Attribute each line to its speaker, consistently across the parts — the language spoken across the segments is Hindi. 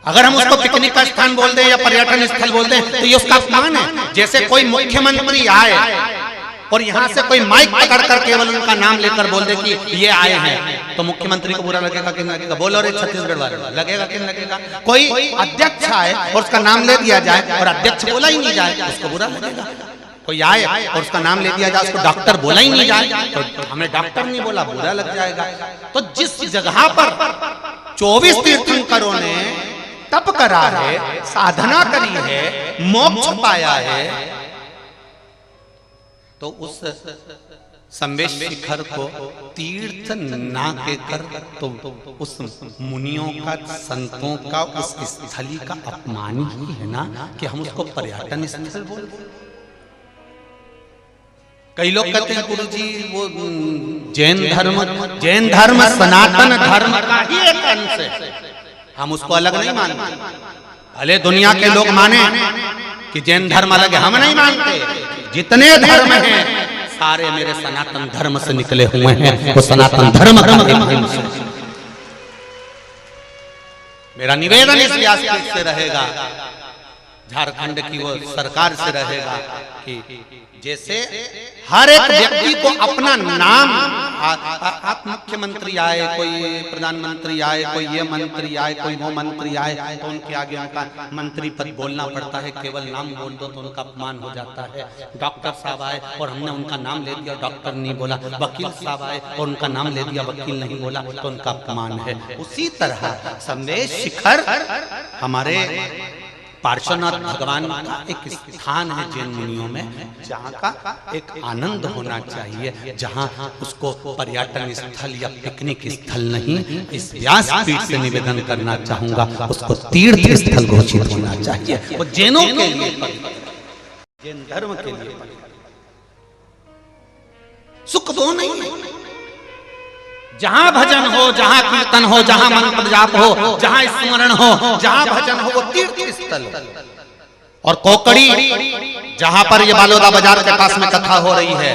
Speaker 1: अगर हम उसको पिकनिक का स्थान बोल दें या पर्यटन स्थल बोल दें तो ये उसका अपमान है। जैसे कोई मुख्यमंत्री आए और यहाँ से कोई माइक पकड़ कर केवल उनका नाम लेकर बोल दे कि ये आए हैं, तो मुख्यमंत्री को बुरा लगेगा कि नहीं लगेगा? बोलो रे छत्तीसगढ़ वाले, लगेगा कि नहीं लगेगा? कोई अध्यक्ष आए और उसका नाम ले दिया जाए और अध्यक्ष बोला ही नहीं जाए, उसको बुरा लगेगा। कोई आए और उसका नाम ले दिया जाए, उसको डॉक्टर बोला ही नहीं जाए, तो हमें डॉक्टर नहीं बोला, बुरा लग जाएगा। तो जिस जगह पर 24 तीर्थंकरों ने तप करा है, साधना करी है, मोक्ष पाया है, तो उस संवेश शिखर को तीर्थ ना कहकर तो उस मुनियों का, संतों का, उस स्थली का अपमान ही है ना कि हम उसको पर्यटन स्थल बोलते। कई लोग कहते हैं गुरु जी वो जैन धर्म सनातन धर्म का ही एक अंश है, हम उसको अलग नहीं मानते। भले दुनिया के लोग माने कि जैन धर्म अलग है, हम नहीं मानते। जितने धर्म हैं सारे मेरे सनातन धर्म से निकले हुए हैं, वो सनातन धर्म से। मेरा निवेदन इस व्यासपीठ से रहेगा, झारखंड की वो सरकार से रहेगा कि जैसे हर एक व्यक्ति को अपना नाम, आप मुख्यमंत्री आए, कोई प्रधानमंत्री आए, कोई ये मंत्री आए, कोई वो मंत्री आए, तो उनके आगे उनका मंत्री पद बोलना पड़ता है। केवल नाम बोल दो तो उनका अपमान हो जाता है। डॉक्टर साहब आए और हमने उनका नाम ले दिया, डॉक्टर नहीं बोला। वकील साहब आए और उनका नाम ले दिया, वकील नहीं बोला, तो उनका अपमान है। उसी तरह संवेश शिखर हमारे पार्श्वनाथ भगवान का एक स्थान है जैन मुनियों में, जहाँ का एक आनंद होना चाहिए, जहाँ उसको पर्यटन स्थल या पिकनिक स्थल नहीं, इस व्यासपीठ से निवेदन करना चाहूंगा, उसको तीर्थ स्थल घोषित होना चाहिए। वो जैनों के लिए, जैन धर्म के लिए सुख दो नहीं है। जहां भजन हो, जहां कीर्तन हो, जहां मंत्र जाप हो, जहां स्मरण हो, जहां भजन हो, वो तीर्थ स्थल। और कोकड़ी जहां पर ये बालोदा बाजार के पास में कथा हो रही है,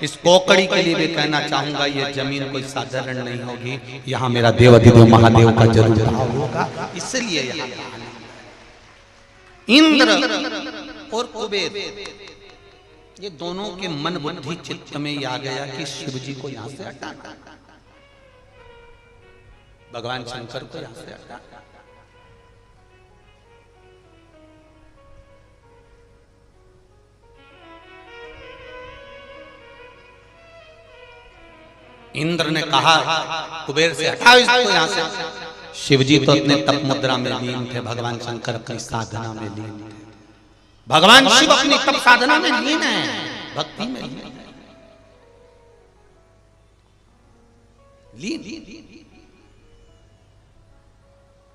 Speaker 1: इस कोकड़ी के लिए भी कहना चाहूंगा, ये जमीन कोई साधारण नहीं होगी। यहाँ मेरा देव अधिदेव महादेव का जरूर भाव होगा। इसलिए यहाँ इंद्र और कुबेर, ये दोनों के मन बुद्धि चित्त में आ गया कि शिव जी को यहां से हटाना, भगवान शंकर को यहां से हटाना। इंद्र ने कहा कुबेर से हटाओ इसको यहां से। शिव जी तो अपने तप मुद्रा में लीन थे, भगवान शंकर अपनी साधना में लीन थे। भगवान शिव अपनी तप साधना में लीन है, भक्ति में लीन।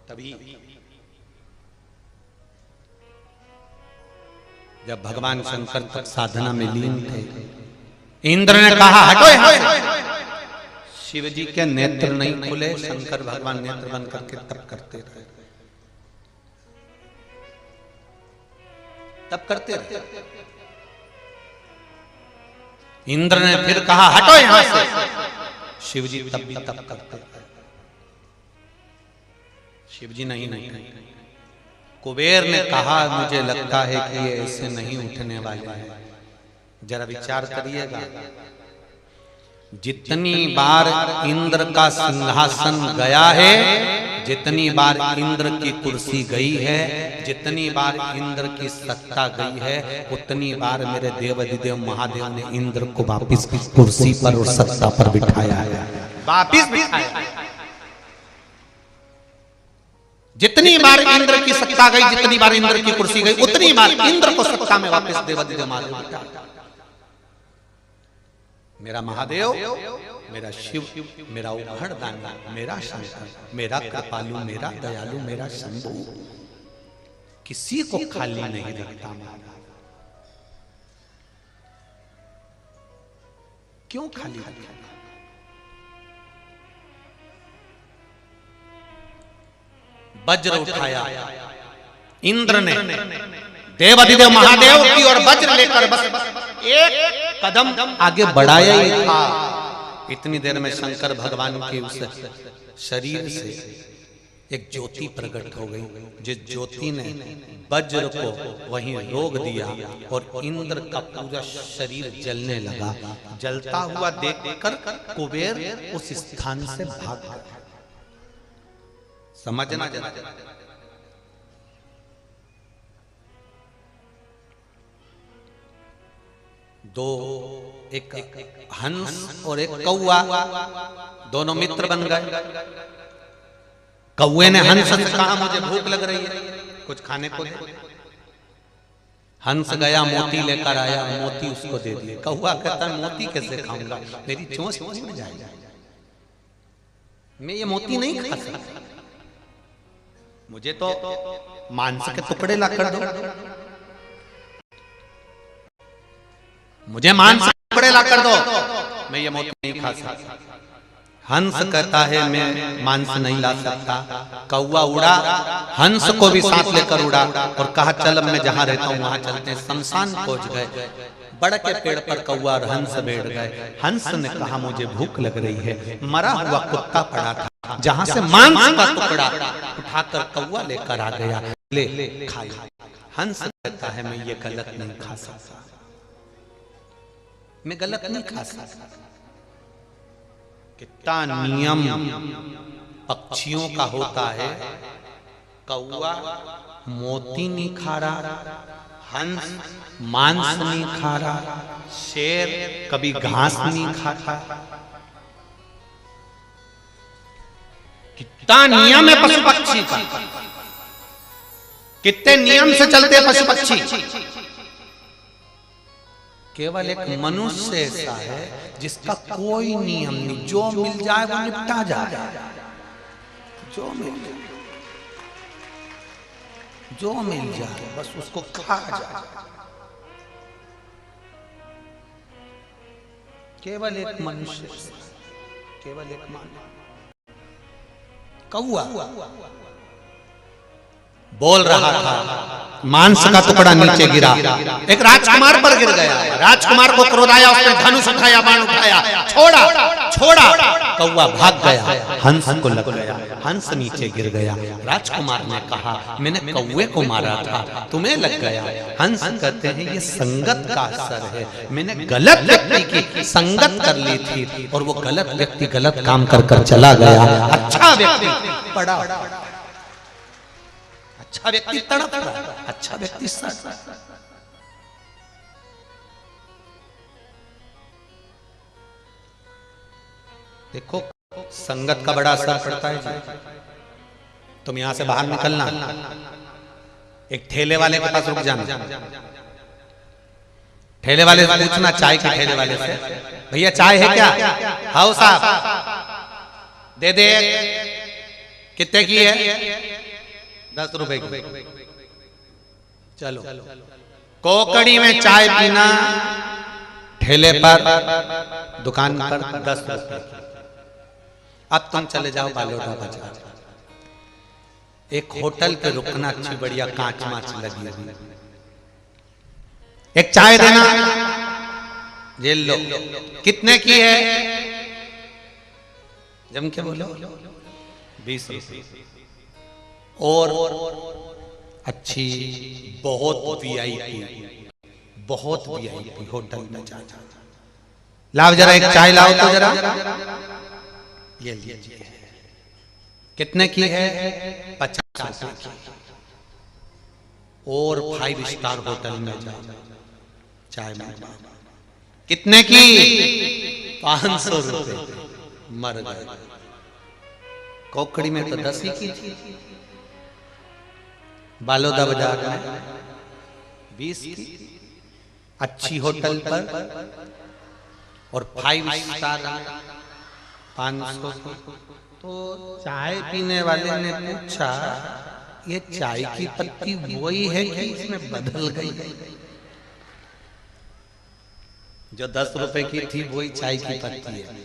Speaker 1: तभी जब भगवान शंकर तक साधना में लीन थे, इंद्र ने कहा हटो यहाँ से। शिव जी के नेत्र नहीं खुले, शंकर भगवान नेत्र बंद करके तप करते रहे, तप करते रहे। इंद्र ने फिर कहा हटो यहाँ से। शिव जी तब भी तप करते रहे। शिव जी नहीं। कुबेर ने कहा मुझे लगता है कि ये ऐसे नहीं उठने वाले हैं। जरा विचार करिएगा, जितनी बार इंद्र का सिंहासन गया है, जितनी बार इंद्र की कुर्सी गई है, जितनी बार इंद्र की सत्ता गई है, उतनी बार मेरे देव अधिदेव महादेव ने इंद्र को वापिस कुर्सी पर और सत्ता पर बिठाया है, वापिस बिठाया। जितनी बार इंद्र की सत्ता गई, जितनी बार इंद्र की कुर्सी गई, उतनी बार इंद्र को सत्ता में वापस देव अधिदेव महादेव बिठाया। मेरा महादेव, मेरा शिव, मेरा उभड़दानी, मेरा शंकर, मेरा कृपालु, मेरा दयालु, मेरा शंभु किसी को खाली नहीं रखता। क्यों खाली रखता? वज्र उठाया इंद्र ने, देव अधिदेव महादेव की ओर वज्र लेकर बस एक कदम आगे बढ़ाया ही था। इतनी देर में शंकर भगवान के उस शरीर से एक ज्योति प्रकट हो गई, जिस ज्योति ने वज्र को वहीं रोक दिया और इंद्र का पूरा शरीर जलने लगा। जलता हुआ देखकर कुबेर उस स्थान से भाग गया। समझना जरा, दो एक हंस और एक कौवा दोनों मित्र बन गए। कौवे ने हंस से कहा मुझे भूख लग रही है, कुछ खाने को दे। हंस गया मोती लेकर आया, मोती उसको दे दिए। कौवा कहता है मोती कैसे खाऊंगा, मेरी चोंच उड़ जाएगी, मैं ये मोती नहीं खा सकता, मुझे तो मांस के टुकड़े ला कर दो, मुझे मांस के टुकड़े ला कर दो, मैं ये मोती नहीं खा सकता। हंस कहता है मैं मांस नहीं ला सकता। कौवा उड़ा, हंस को भी साथ लेकर उड़ा और कहा चल अब मैं जहां रहता हूं वहां चलते हैं। शमशान पहुंच गए, बड़ के पेड़ पर कौवा और हंस बैठ गए। हंस ने कहा मुझे भूख लग रही है, मरा हुआ कुत्ता पड़ा था, जहां से मांस का टुकड़ा उठाकर कौवा लेकर आ गया, ले खा। हंस कहता है मैं ये गलत नहीं खा सकता, मैं गलत नहीं खा सकता। कितना नियम पक्षियों का होता है। कौवा मोती नहीं खा रहा, हंस मांस नहीं खा रहा, शेर कभी घास नहीं खाता। कितना नियम है पशु पक्षी का, कितने नियम से चलते हैं पशु पक्षी। केवल एक मनुष्य ऐसा है जिसका कोई नियम नहीं, जो मिल जाए वो निपटा जाए, जो मिल जाए बस उसको खा जाए। केवल एक मनुष्य, केवल एक कौवा बोल रहा था, मांस का टुकड़ा नीचे गिरा, एक राजकुमार पर गिर गया। राजकुमार को क्रोध आया, उसने धनुष उठाया, बाण उठाया, छोड़ा छोड़ा, कौवा भाग गया, हंस को लग गया, हंस नीचे गिर गया। राजकुमार ने कहा मैंने कौवे को मारा था, तुम्हें लग गया। हंस कहते हैं ये संगत का असर है, मैंने गलत व्यक्ति की संगत कर ली थी और वो गलत व्यक्ति गलत काम कर कर चला गया। अच्छा व्यक्ति पड़ा, अच्छा व्यक्ति तड़प रहा, अच्छा व्यक्ति सड़ रहा। देखो संगत का बड़ा असर पड़ता है। तुम यहां से बाहर निकलना, एक ठेले वाले के पास रुक जाना, ठेले वाले से पूछना, चाय के ठेले वाले से, भैया चाय है क्या? हाँ साहब दे दे। कितने की है? 10 रुपए की। चलो कोकड़ी में चाय पीना, ठेले पर दुकान पर 10 रुपए। अब तुम चले जाओ बालोटा बाजार, एक होटल पे रुकना, अच्छी बढ़िया कांच माच लगी हुई, एक चाय देना, ये लो। कितने की है? जम के बोलो 20 रुपए। और अच्छी बहुत वीआईपी, बहुत वीआईपी होटल में जा। लाओ जरा एक चाय लाओ तो जरा, ये लीजिए। कितने की है? 50 रुपए की। और 5 स्टार होटल में जा, चाय मंगवा। कितने की? 500 रुपए। मर गए। कोकड़ी में तो 10 ही की थी, बालोदा बाजार में 20 की। अच्छी होटल पर और 5 स्टार 500। तो चाय पीने वाले ने पूछा ये चाय की पत्ती वही है कि इसमें बदल गई? जो 10 रुपए की थी वही चाय की पत्ती है,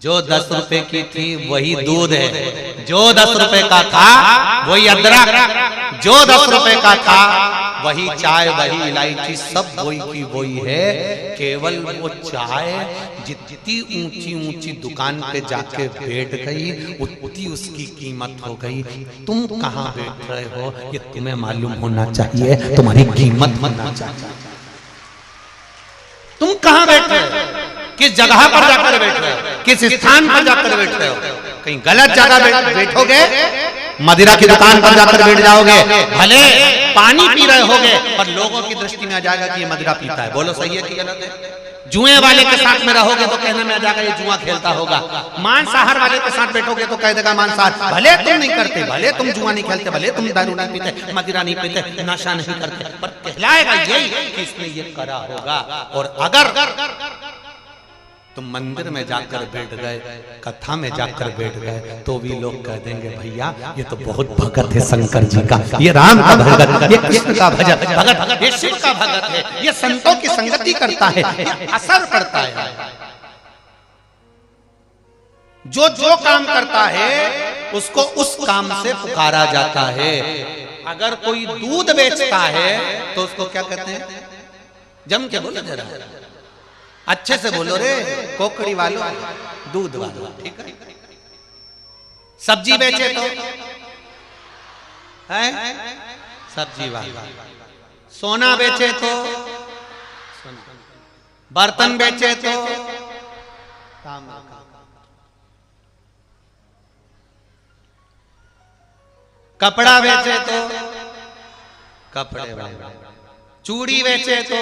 Speaker 1: जो 10 रुपए की थी वही दूध है, जो 10 रुपए का था वही अदरक, जो 10 रुपए का था वही चाय वही इलायची सब वही की वही है। केवल वो चाय जितनी ऊंची ऊंची दुकान पे जाके बैठ गई उतनी उसकी कीमत हो गई। तुम कहाँ बैठ रहे हो ये तुम्हें मालूम होना चाहिए, तुम्हारी कीमत होना चाहिए। तुम कहाँ बैठ रहे हो, किस जगह पर जाकर बैठ रहे हो, किस स्थान पर जाकर बैठ रहे हो। कहीं गलत जगह बैठोगे, मदिरा की दुकान पर जाकर बैठ जाओगे, भले पानी पी रहे होगे पर लोगों की दृष्टि में आ जाएगा कि ये मदिरा पीता है। बोलो सही है कि गलत है? जुए वाले के साथ में रहोगे तो कहने में आ जाएगा ये जुआ खेलता होगा। मांसाहार वाले के साथ बैठोगे तो कह देगा मांसाहार। भले तुम नहीं करते, भले तुम जुआ नहीं खेलते, भले तुम दारू नहीं पीते, मदिरा नहीं पीते, नशा नहीं करते, पर कहलाएगा यही कि इसने ये करा होगा। और अगर तुम मंदिर में जाकर बैठ गए, कथा में जाकर बैठ गए, तो भी लोग कह देंगे भैया ये तो बहुत भगत है शंकर जी का, ये राम का भगत, ये कृष्ण का भगत, ये शिव का भगत है, ये संतों की संगति करता है, ये असर पड़ता है। जो जो काम करता है उसको उस काम से पुकारा जाता है। अगर कोई दूध बेचता है तो उसको क्या कहते हैं? जम के बोलो जरा, अच्छे से बोलो रे, कोकड़ी वालों, दूध वालों, ठीक है। सब्जी बेचे तो है सब्जी वाला, सोना बेचे तो, बर्तन बेचे तो कपड़ा बेचे तो कपड़े वाला, चूड़ी बेचे तो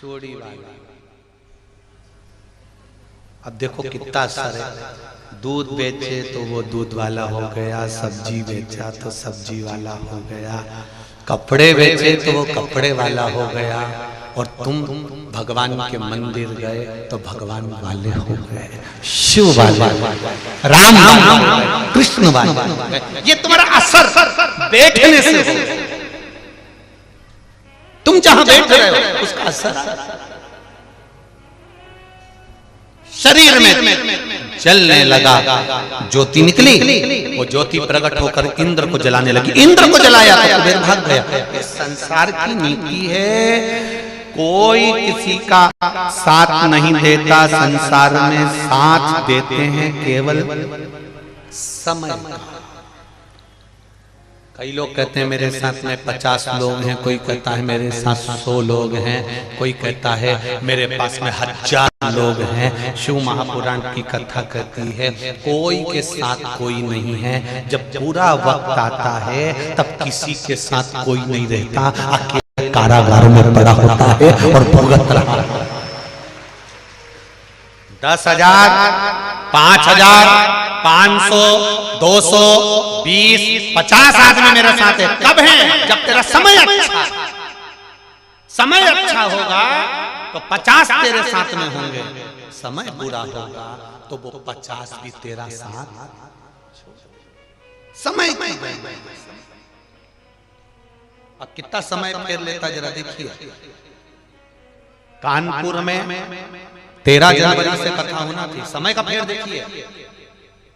Speaker 1: चूड़ी वाला। अब देखो कितना असर है। दूध बेचे तो वो दूध वाला हो गया, सब्जी बेचा तो सब्जी वाला हो गया, कपड़े बेचे तो वो कपड़े वाला हो गया, और तुम भगवान के मंदिर गए तो भगवान वाले हो गए, शिव वाले, राम वाले, कृष्ण वाले। ये तुम्हारा असर बैठने से हो। तुम जहां बैठ रहे हो उसका असर शरीर में चलने लगा। ज्योति निकली, वो ज्योति प्रकट होकर इंद्र को जलाने लगी। इंद्र को जलाया तो कुबेर भाग गया। ये संसार की नीति है, कोई किसी का साथ नहीं देता। संसार में साथ देते हैं केवल समय। कई लोग कहते हैं मेरे साथ में 50 लोग हैं, कोई कहता है मेरे साथ 100 लोग हैं, कोई कहता है मेरे पास में 1000 लोग हैं। शिव महापुराण की कथा कहती है कोई के साथ कोई नहीं है। जब पूरा वक्त आता है तब किसी के साथ कोई नहीं रहता, अकेले कारागार में पड़ा होता है और भुगत रहा है। 10,000, 5,000, 500, 200, 20, 50 आदमी मेरे साथ है। कब है? जब तेरा समय अच्छा, समय अच्छा होगा तो 50 तेरे साथ में होंगे। समय बुरा होगा तो वो 50 भी तेरा साथ। समय अब कितना समय फेर लेता जरा देखिए। कानपुर में 13 जनवरी से कथा होना थी, समय का फेर देखिए।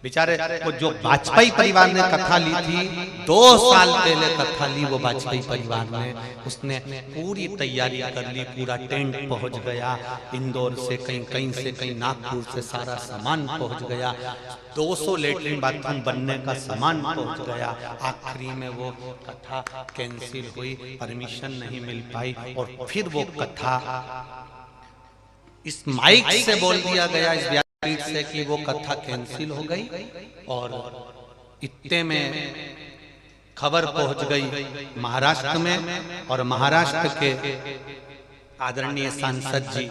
Speaker 1: बेचारे वो जो वाजपेयी परिवार ने कथा ली थी, 2 साल पहले कथा ली वो वाजपेयी परिवार ने। उसने पूरी तैयारी कर ली, पूरा टेंट पहुंच गया, इंदौर से कहीं से कहीं नागपुर से सारा सामान पहुंच गया, 200 लेटरिन बाथरूम बनने का सामान पहुंच गया। आखिरी में वो कथा कैंसिल हुई, परमिशन नहीं मिल पाई, और फिर वो कथा इस माइक से बोल दिया गया, इस व्यासपीठ से, कि वो कथा कैंसिल हो गई। और इतने में खबर पहुंच गई महाराष्ट्र में, और महाराष्ट्र के आदरणीय सांसद जी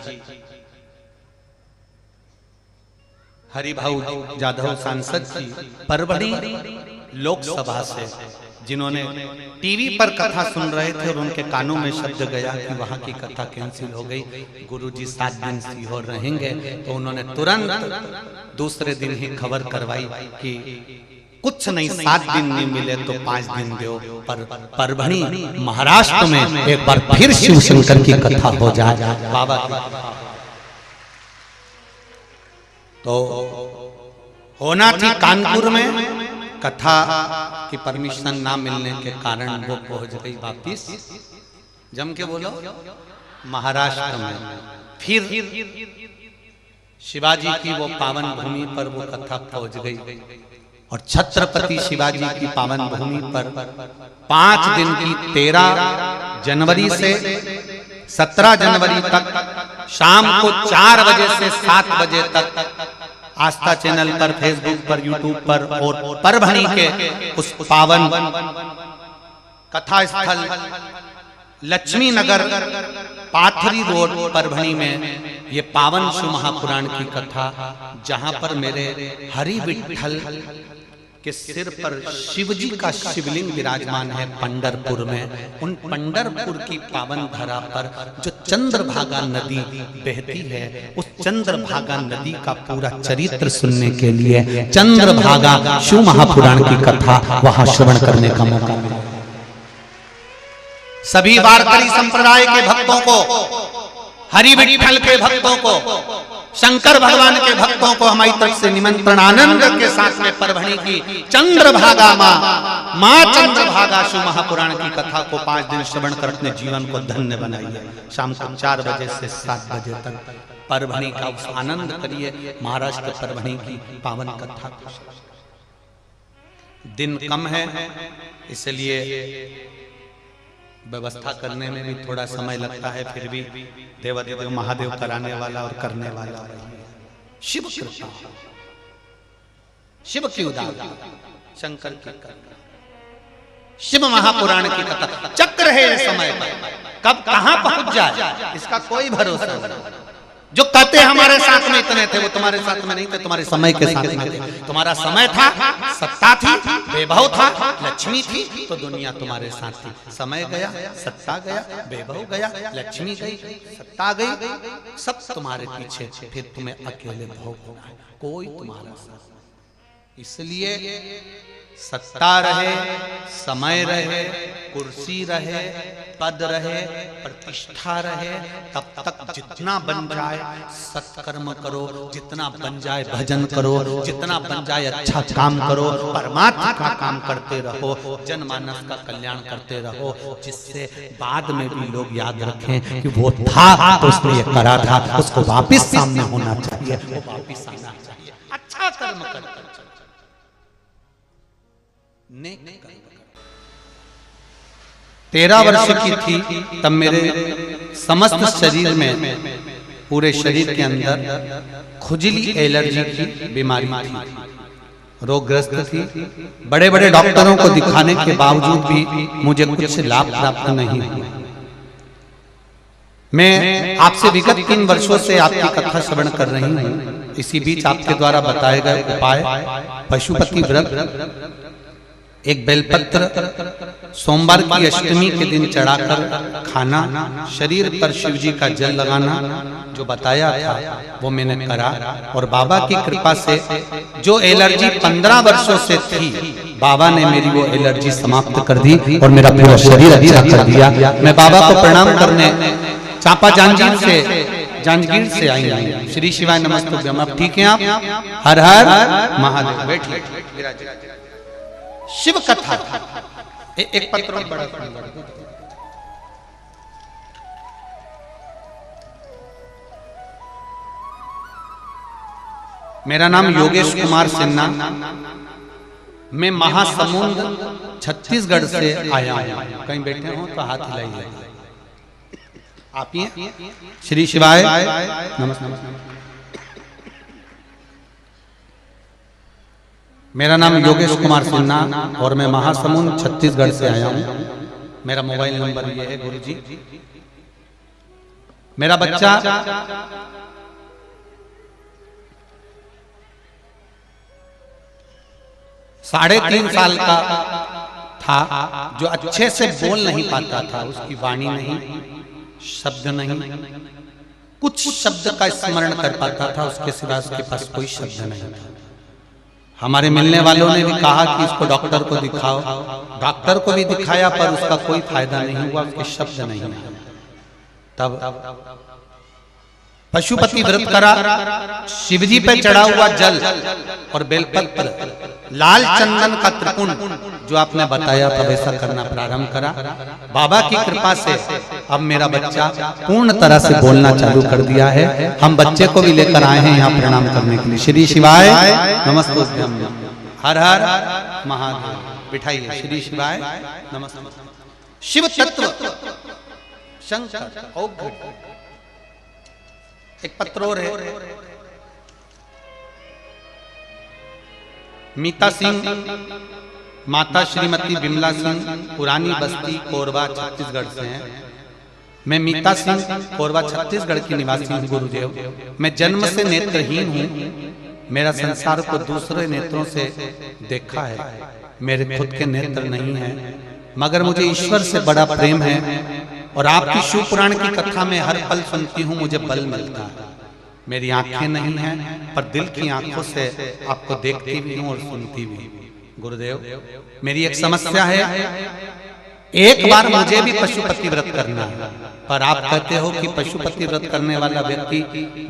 Speaker 1: हरिभाऊ जाधव सांसद जी परभणी लोकसभा से, जिन्होंने टीवी पर कथा सुन रहे थे और उनके कानों में शब्द गया कि वहां की कथा कैंसिल हो गई, गुरुजी 7 दिन सीहोर रहेंगे, तो उन्होंने तुरंत दूसरे दिन ही खबर करवाई कि कुछ नहीं, 7 दिन नहीं मिले तो 5 दिन दो, पर परभणी महाराष्ट्र में एक बार फिर शिव शंकर की कथा हो जाए बाबा की। तो होना थी कानपुर में, कथा की परमिशन ना मिलने के कारण वो पहुंच गई वापिस, जम के बोलो, महाराष्ट्र में। फिर शिवाजी की वो पावन भूमि पर वो कथा पहुंच गई और छत्रपति शिवाजी की पावन भूमि पर 5 दिन की 13 जनवरी से 17 जनवरी तक शाम को 4 बजे से 7 बजे तक आस्था चैनल पर, फेसबुक पर, यूट्यूब पर और परभणी के उस पावन कथा स्थल लक्ष्मी नगर पाथरी रोड परभणी में ये पावन शिव महापुराण की कथा, जहां पर मेरे हरि विठल के सिर पर शिवजी का शिवलिंग विराजमान है पंढरपुर में। उन पंढरपुर की पावन धरा पर जो चंद्रभागा नदी बहती है, उस चंद्रभागा नदी का पूरा चरित्र सुनने के लिए चंद्रभागा शिव महापुराण की कथा वहां श्रवण करने का मौका मिला। सभी वारकरी संप्रदाय के भक्तों को, हरि विठल के भक्तों को, शंकर भगवान के भक्तों को हमारी तरफ से निमंत्रण आनंद के साथ में परभणी की चंद्रभागा माँ चंद्रभागा शिव महापुराण की कथा को 5 दिन श्रवण कर अपने जीवन को धन्य बनाइए। शाम को 4 बजे से 7 बजे तक परभणी का उस आनंद करिए। महाराष्ट्र परभणी की पावन कथा। दिन कम है इसलिए व्यवस्था करने में भी थोड़ा समय लगता है, फिर भी देवादेव महादेव कराने वाला और करने वाला शिव कृपा, शिव की उदारता, शंकर की कृपा, शिव महापुराण की कथा चक्र है। समय पर कब कहां पहुंच जाए इसका कोई भरोसा नहीं। जो कहते हमारे साथ में इतने थे, वो तुम्हारे साथ में नहीं थे, तुम्हारे समय के साथ में थे। तुम्हारा समय था, सत्ता थी, वैभव था, लक्ष्मी थी, तो दुनिया तुम्हारे साथ थी। समय गया, सत्ता गया, वैभव गया, लक्ष्मी गई, सत्ता गई, सब तुम्हारे पीछे, फिर तुम्हें अकेले भोगना है, कोई तुम्हारा साथ। इसलिए सत्ता रहे, समय रहे, कुर्सी रहे, पद रहे, प्रतिष्ठा रहे, तब तक जितना बन जाए सत्कर्म करो, जितना बन जाए भजन करो, जितना बन जाए अच्छा काम करो, परमात्मा का काम करते रहो, जनमानस का कल्याण करते रहो, जिससे बाद में भी लोग याद रखें कि वो था तो उसने ये करा था, उसको वापिस सामने होना चाहिए, वो वापिस आना चाहिए। अच्छा कर्म करते 13 वर्ष की थी तब मेरे समस्त शरीर में, पूरे शरीर के अंदर खुजली एलर्जी की बीमारी थी, रोगग्रस्त थी। बड़े बड़े डॉक्टरों को दिखाने के बावजूद भी मुझे कुछ लाभ प्राप्त नहीं हुआ। मैं आपसे विगत 3 वर्षों से आपकी कथा श्रवण कर रही हूँ। इसी बीच आपके द्वारा बताए गए उपाय, पशुपति व्रत, एक बेलपत्र सोमवार की अष्टमी के दिन चढ़ाकर खाना, शरीर पर शिवजी का जल लगाना, जो बताया था वो मैंने करा। और बाबा की कृपा से जो एलर्जी 15 वर्षों से थी, बाबा ने मेरी वो एलर्जी समाप्त कर दी और मेरा पूरा शरीर अच्छा कर दिया। मैं बाबा को प्रणाम करने चांपा जांजगीर से आई हूँ। श्री शिवाय नमस्तुभ्यम। अब ठीक है आप? हर हर महादेव। बैठिए। शिव कथा एक पत्र बड़ा मेरा नाम योगेश कुमार सिन्हा, मैं महासमुंद छत्तीसगढ़ से आया हूँ। कहीं बैठे हो तो हाथ हिलाइए। आप ही श्री शिवाय नमस्कार। मेरा नाम योगेश कुमार सिन्हा और मैं महासमुंद छत्तीसगढ़ से आया हूँ। मेरा मोबाइल नंबर ये है गुरुजी। मेरा बच्चा 3.5 साल का था, जो अच्छे से बोल नहीं पाता था, उसकी वाणी नहीं, शब्द नहीं, कुछ शब्द का स्मरण कर पाता था, उसके सिवा उसके पास कोई शब्द नहीं था। हमारे मिलने वालों ने भी कहा कि इसको डॉक्टर को दिखाओ। डॉक्टर को भी दिखाया पर उसका कोई फायदा नहीं हुआ, उसके शब्द नहीं आए। तब पशुपति व्रत करा, शिवजी पे चढ़ा हुआ जल और बेलपत्र लाल चंदन का त्रिपुण जो आपने बताया था वैसा करना प्रारंभ करा। बाबा की कृपा से अब मेरा बच्चा पूर्ण तरह से बोलना चालू कर दिया है। हम बच्चे को भी लेकर आए हैं यहाँ प्रणाम करने के लिए। श्री शिवाय नमस्ते। हर हर महादेव। बिठाइए। श्री शिवाय नमस्ते। शिव तत्व शंकर एक पत्रोर है। मीता सिंह माता श्रीमती विमला सिंह पुरानी बस्ती कोरबा छत्तीसगढ़ से हैं। मैं मीता सिंह कोरबा छत्तीसगढ़ की निवासी हूँ गुरुदेव। मैं जन्म से नेत्रहीन हूँ। मेरा संसार को दूसरे नेत्रों से देखा है। मेरे खुद के नेत्र नहीं हैं, मगर मुझे ईश्वर से बड़ा प्रेम है और आपकी शिव पुराण की कथा में हर पल सुनती हूँ, मुझे बल मिलता है। मेरी आंखें नहीं हैं पर दिल की आंखों से आपको देखती भी हूँ और सुनती भी। गुरुदेव मेरी एक समस्या है। एक बार मुझे भी पशुपति व्रत करना है, पर आप कहते हो कि पशुपति व्रत करने वाला व्यक्ति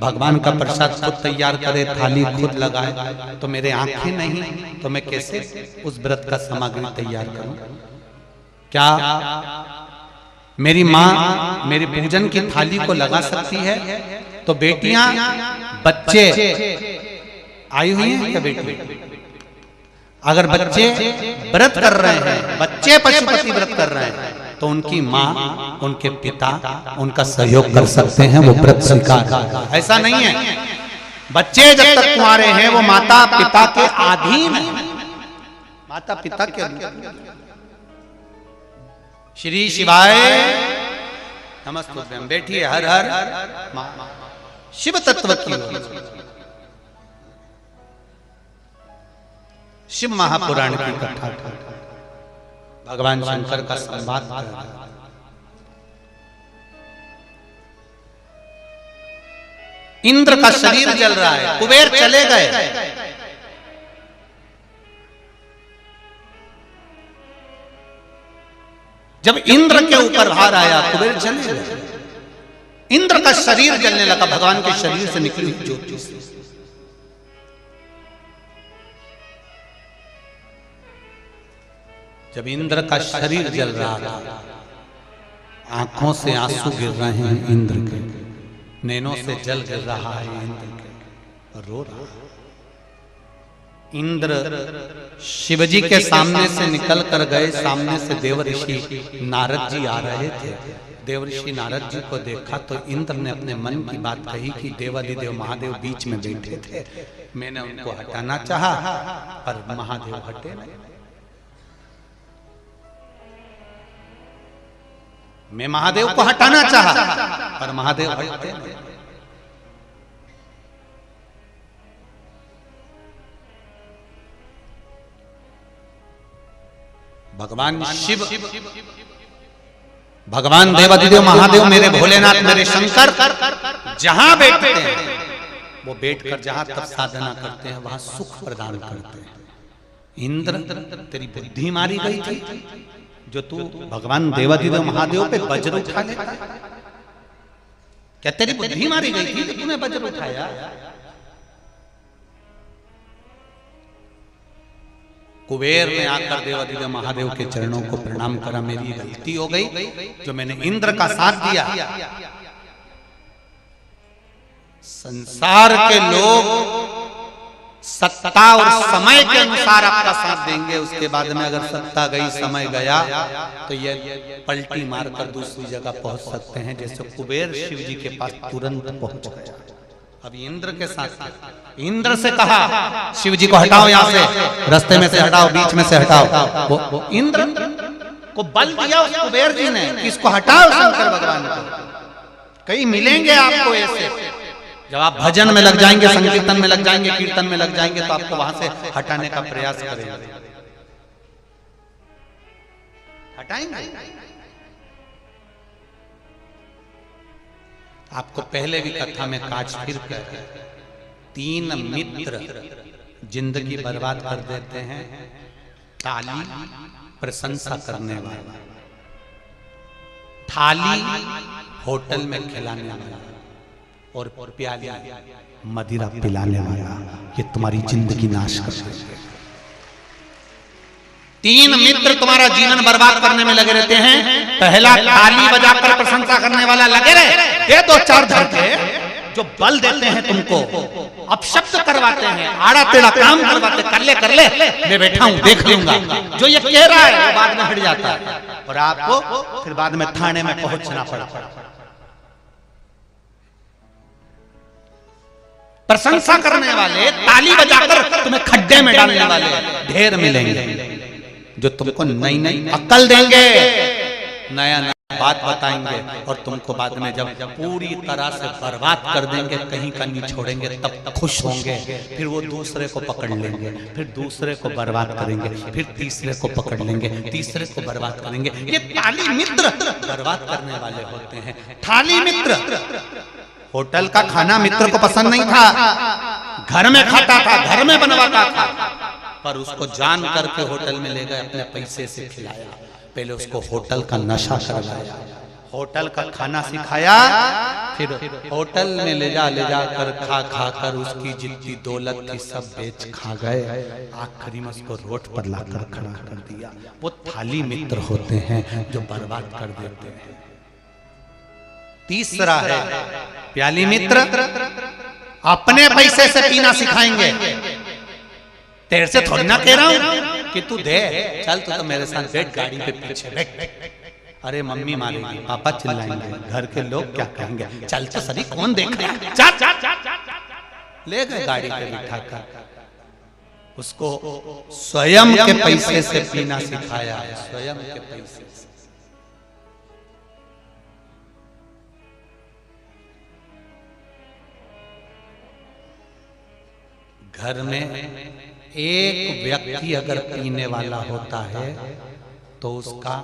Speaker 1: भगवान का प्रसाद खुद तैयार करे, थाली खुद लगाए। तो मेरे आंखें नहीं, तो मैं कैसे उस व्रत का सामग्री तैयार करूं? क्या मेरी माँ मेरी पूजन की थाली को लगा सकती है? तो बेटियां बच्चे आई हुई हैं क्या? बेटी अगर बच्चे व्रत कर रहे हैं, बच्चे पशुपति व्रत कर रहे हैं, तो उनकी माँ उनके पिता उनका सहयोग कर सकते हैं, वो व्रत स्वीकार। ऐसा नहीं है, बच्चे जब तक कुंवारे हैं वो माता पिता के अधीन है, माता पिता के अधीन। श्री शिवाय नमस्ते। बैठिए। हर हर शिव तत्व की शिव महापुराण की कथा भगवान शंकर का संवाद। इंद्र का शरीर जल रहा है, कुबेर चले गए। जब इंद्र के ऊपर भार आया, कुबेर चले गए। इंद्र का शरीर जलने लगा, भगवान के शरीर से निकली ज्योति से। जब इंद्र का शरीर जल रहा था, आंखों से आंसू गिर रहे हैं इंद्र के, नैनों से जल गिर रहा है इंद्र के, रो रहा है। इंद्र शिवजी के सामने से निकल कर गए। सामने से देव ऋषि नारद जी आ रहे थे। देव ऋषि नारद जी को देखा तो इंद्र ने अपने मन की बात कही कि देवाधिदेव महादेव बीच में बैठे थे, मैंने उनको हटाना चाहा पर महादेव हटे नहीं। मैं महादेव को हटाना चाहा पर महादेव हटते नहीं। भगवान शिव, भगवान देवाधिदेव महादेव, मेरे भोलेनाथ, मेरे शंकर जहां बैठते हैं वो बैठकर जहां तप साधना करते हैं वहां सुख प्रदान करते हैं। इंद्र तेरी बुद्धि मारी गई थी जो तू भगवान देवाधिदेव महादेव पे वज्र उठा लेता। क्या तेरी बुद्धि मारी गई थी तो तूने वज्र उठाया? कुबेर ने आकर देवाधिदेव महादेव के चरणों को प्रणाम करा। मेरी गलती हो गई जो मैंने इंद्र का साथ दिया। संसार के लोग सत्ता और समय के अनुसार आपका साथ देंगे, उसके बाद में अगर सत्ता गई समय गया तो ये पलटी मारकर दूसरी जगह पहुंच सकते हैं। जैसे कुबेर शिव जी के पास तुरंत पहुंच गया। अब इंद्र के साथ इंद्र से कहा शिव जी को हटाओ, यहाँ से रास्ते में से हटाओ, बीच में से हटाओ। वो इंद्र को बल दिया उस कुबेर जी ने कि इसको हटाओ शंकर भगवान को। कहीं मिलेंगे आपको ऐसे, जब आप भजन में लग जाएंगे, संकीर्तन में लग जाएंगे, कीर्तन में लग जाएंगे, तो आपको वहां से हटाने का प्रयास करेंगे। हटाएंगे। आपको पहले भी कथा में काज फिर कर 3 मित्र जिंदगी बर्बाद कर देते हैं। ताली प्रशंसा करने वाला, थाली होटल में खिलाने वाला और प्याली मदिरा पिलाने वाला, ये तुम्हारी जिंदगी नाश कर देंगे। तीन मित्र तुम्हारा जीवन बर्बाद करने में लगे रहते हैं। पहला ताली बजाकर प्रशंसा करने वाला लगे रहे, दे दो चार धरके। जो बल देते हैं तुमको, अपशब्द करवाते हैं, आड़ा टेढ़ा काम करवाते, कर ले मैं बैठा हूं देख लूंगा, जो ये कह रहा है वो बाद में हट जाता है और आपको फिर बाद में थाने में पहुंचना पड़ा। प्रशंसा करने वाले, ताली बजाकर तुम्हें खड्डे में डालने वाले ढेर मिलेंगे, जो तुमको नई नई अक्ल देंगे, नया नया बात बताएंगे और तुमको बाद में जब पूरी तरह से बर्बाद कर देंगे, कहीं का नहीं छोड़ेंगे, तब खुश होंगे। फिर वो दूसरे को पकड़ लेंगे, फिर दूसरे को बर्बाद करेंगे, फिर तीसरे को पकड़ लेंगे, तीसरे को बर्बाद करेंगे। ये ताली मित्र बर्बाद करने वाले होते हैं। थाली मित्र, होटल का खाना मित्र को पसंद नहीं था, घर में खाता था, घर में बनवाता था, पर उसको जान करके होटल में ले गए, अपने पैसे से खिलाया। पहले उसको होटल का नशा करवाया, होटल का खाना सिखाया, फिर होटल में ले जा कर खा कर उसकी जितनी दौलत थी सब बेच खा गए। आखिरी में उसको रोड पर लाकर खड़ा कर दिया। वो थाली मित्र होते हैं जो बर्बाद कर देते हैं। तीसरा है प्याली मित्र, अपने पैसे से पीना सिखाएंगे। तेरे से थोड़ी ना कह रहा हूं कि तू दे, चल तू तो मेरे साथ बैठ गाड़ी पे पीछे बैठ। अरे मम्मी मारेगी, पापा चिल्लाएंगे, घर के लोग क्या कहेंगे, चल तो सही कौन देख रहा है, चल। ले गए गाड़ी पे बिठाकर, उसको स्वयं के पैसे से पीना सिखाया, स्वयं के पैसे से। घर में एक व्यक्ति अगर पीने वाला होता है तो उसका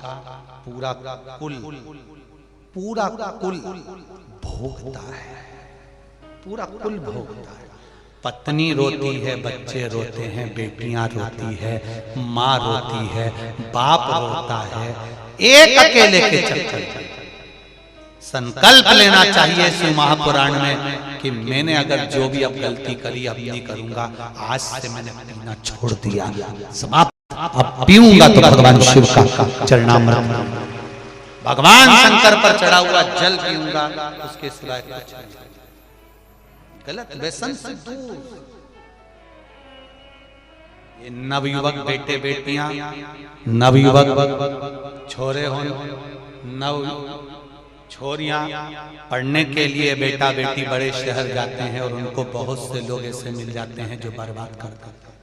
Speaker 1: पूरा कुल भोगता है, पूरा कुल भोगता है। पत्नी रोती है, बच्चे रोते हैं, बेटियां रोती है, माँ रोती है, बाप रोता है, एक अकेले के चक्कर। संकल्प लेना चाहिए शिव महापुराण में कि मैंने अगर जो भी अब गलती करी अब नहीं करूंगा, आज से मैंने पीना छोड़ दिया, समाप्त। अब पीऊंगा तो भगवान शिव का चरणामृत, भगवान शंकर पर चढ़ा हुआ जल पीऊंगा, उसके सिवाय कुछ नहीं। गलत व्यसन से दूर। ये नवयुवक बेटे बेटियां, नवयुवक छोरे हो, नव छोरियां पढ़ने के लिए बेटा बेटी बड़े शहर जाते हैं और उनको बहुत से लोग ऐसे मिल जाते हैं जो बर्बाद कर देते हैं।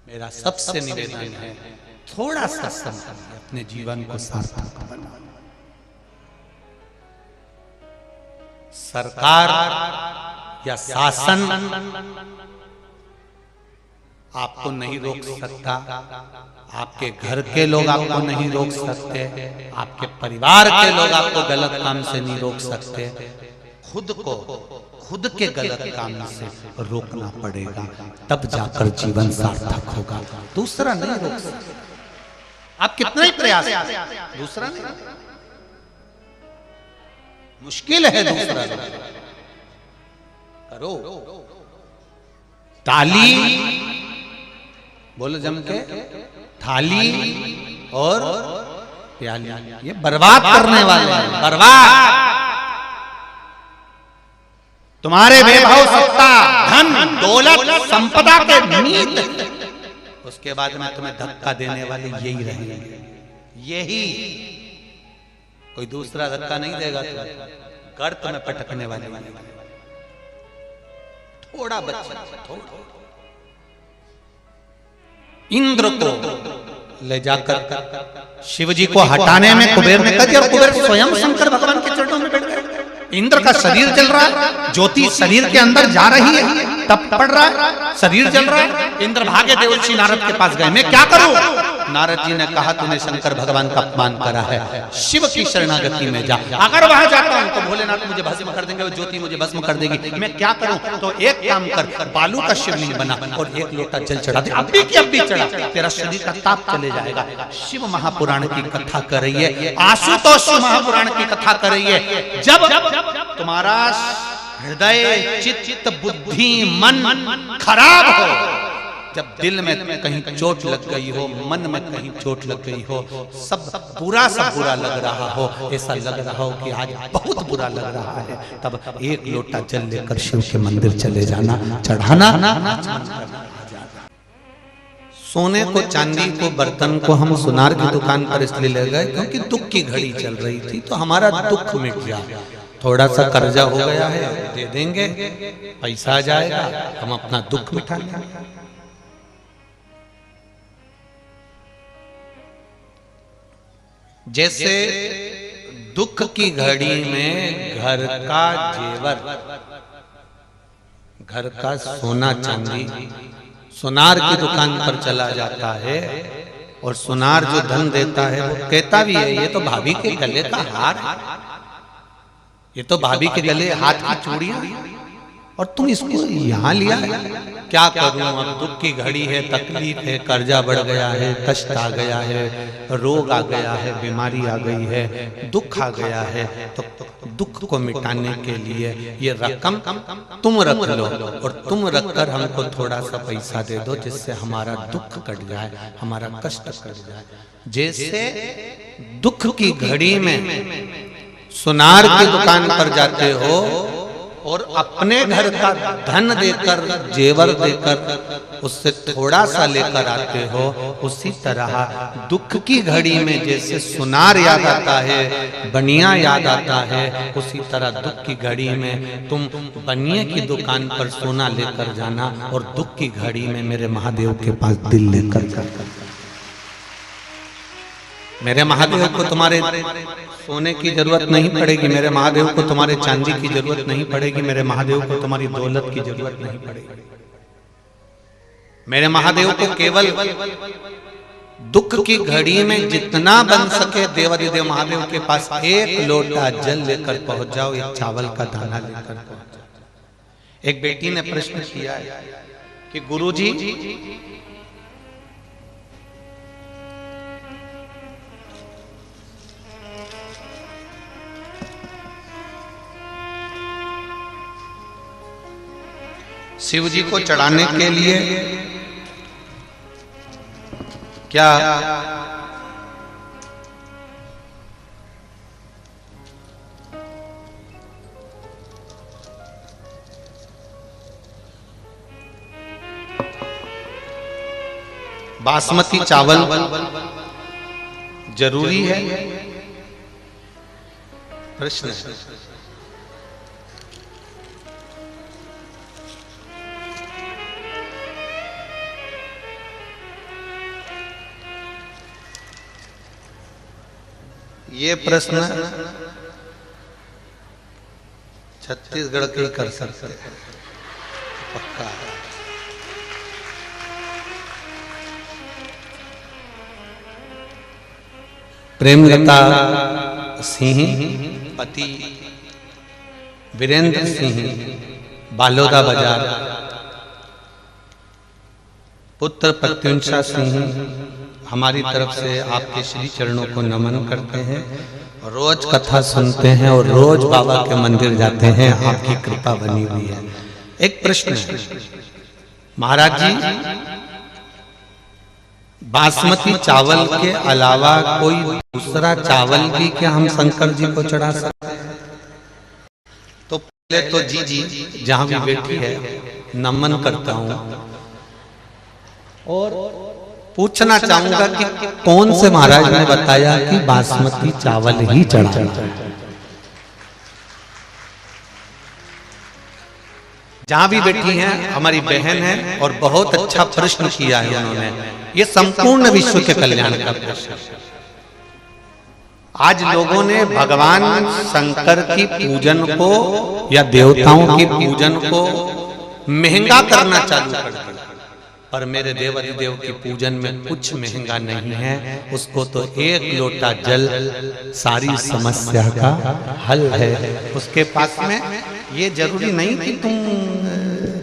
Speaker 1: मेरा सबसे निवेदन है, थोड़ा सा समय अपने जीवन को सार्थक बनाओ। सरकार या शासन आपको नहीं रोक सकता, आपके घर के लोग आपको नहीं रोक सकते, आपके परिवार के लोग आपको गलत काम से नहीं रोक सकते। खुद को खुद के गलत काम से रोकना पड़ेगा, तब जाकर जीवन सार्थक होगा। दूसरा नहीं रोक सकता। आप कितना ही प्रयास, दूसरा नहीं, मुश्किल है दूसरा करो। ताली बोलो जम के, थाली और प्याली, ये बर्बाद करने वाले हैं, बर्बाद। तुम्हारे वैभव, सत्ता, धन, दौलत, संपदा के नीत, उसके बाद में तुम्हें धक्का देने वाले यही रहेंगे, यही, कोई दूसरा धक्का नहीं देगा। गर्त में पटकने वाले थोड़ा बच्चा, थोड़ा इंद्र को ले जाकर शिव जी को हटाने में कुबेर ने कर दिया, और कुबेर स्वयं शंकर भगवान के चरणों में बैठ गए। इंद्र का शरीर जल रहा है, ज्योति शरीर के अंदर जा रही है, तप पड़ रहा है, शरीर जल रहा है। इंद्र भागे देवर्षि नारद के पास गए, मैं क्या करूं? नारद जी ने कहा तूने शंकर भगवान का अपमान करा है, शिव की शरणागति में जा। अगर वहां जाता हूं तो भोलेनाथ मुझे भस्म कर देंगे, ज्योति मुझे भस्म कर देगी, मैं क्या करूं? तो एक काम कर, बालू का शिवलिंग बना और एक लोटा जल चढ़ा दे, अभी की अभी चढ़ा, तेरा शरीर का ताप चले जाएगा। शिव महापुराण की कथा कर रही है, आशुतोष महापुराण की कथा कर रही है। जब तुम्हारा हृदय, चित्त, बुद्धि, मन खराब हो, जब दिल में कहीं चोट लग गई हो, मन में कहीं चोट लग गई हो, सब बुरा सा बुरा लग रहा हो, ऐसा लग रहा हो कि आज बहुत बुरा लग रहा है, तब एक लोटा जल लेकर शिव के मंदिर चले जाना, चढ़ाना। सोने को, चांदी को, बर्तन को हम सुनार की दुकान पर इसलिए ले गए क्योंकि दुख की घड़ी चल रही थी, तो हमारा दुख मिट जाए। थोड़ा सा कर्जा हो गया है, दे देंगे, पैसा आ जाएगा, हम अपना दुख मिटा लेंगे। जैसे दुख की घड़ी में घर का जेवर, घर का सोना चांदी सुनार की दुकान पर चला जाता है, और सुनार जो धन देता है वो कहता भी है ये तो भाभी के गले का हार, ये तो भाभी के गले हाथ की चूड़ियां, और तुम इसको यहाँ लिया है। क्या करूं, अब दुख की घड़ी है, तकलीफ है, कर्जा बढ़ गया है, कष्ट आ गया है, रोग आ गया है, बीमारी आ गई है, दुख आ गया है, तो दुख को मिटाने के लिए ये रकम तुम रख लो, और तुम रखकर हमको थोड़ा सा पैसा दे दो, जिससे हमारा दुख कट जाए, हमारा कष्ट कट जाए। जैसे दुख की घड़ी में सुनार की दुकान पर जाते हो और अपने घर का धन देकर, जेवर देकर उससे थोड़ा सा लेकर आते हो, उसी तरह दुख की घड़ी में जैसे सुनार याद आता है, बनिया याद आता है, उसी तरह दुख की घड़ी में तुम बनिए की दुकान पर सोना लेकर जाना, और दुख की घड़ी में मेरे महादेव के पास दिल लेकर जाना। मेरे महादेव को तुम्हारे सोने की जरूरत नहीं पड़ेगी, मेरे महादेव को तुम्हारे चांदी की जरूरत नहीं पड़ेगी, मेरे महादेव को तुम्हारी दौलत की जरूरत नहीं पड़ेगी। मेरे महादेव को केवल दुख की घड़ी में जितना बन सके देवाधिदेव महादेव के पास एक लोटा जल लेकर पहुंच जाओ, एक चावल का दाना लेकर पहुंच जाओ। एक बेटी ने प्रश्न किया है कि गुरुजी, शिव जी को चढ़ाने के लिए क्या बासमती चावल जरूरी है? प्रश्न है। ये प्रश्न छत्तीसगढ़ के ही कर सकते हैं, पक्का है। प्रेमलता सिंह पति वीरेंद्र सिंह, बालोदा बाजार, पुत्र प्रत्युंशा सिंह हमारी तरफ से आपके श्री चरणों को नमन करते हैं, रोज कथा सुनते हैं और रोज बाबा के मंदिर जाते हैं, आपकी कृपा बनी हुई है। एक प्रश्न है महाराज जी, बासमती चावल के अलावा कोई दूसरा चावल भी क्या हम शंकर जी को चढ़ा सकते हैं? तो पहले तो जी जहां भी बैठी है नमन करता हूं और पूछना चाहूंगा कि कौन से महाराज ने बताया कि बासमती चावल ही चढ़ाना? जहां भी बैठी हैं हमारी बहन है और बहुत अच्छा प्रश्न किया है उन्होंने, ये संपूर्ण विश्व के कल्याण का प्रश्न। आज लोगों ने भगवान शंकर की पूजन को या देवताओं की पूजन को महंगा करना चालू कर दिया, पर मेरे देवाधिदेव की पूजन में कुछ महंगा नहीं है। उसको तो एक लोटा जल सारी समस्या का हल है। उसके पास में ये जरूरी नहीं कि तुम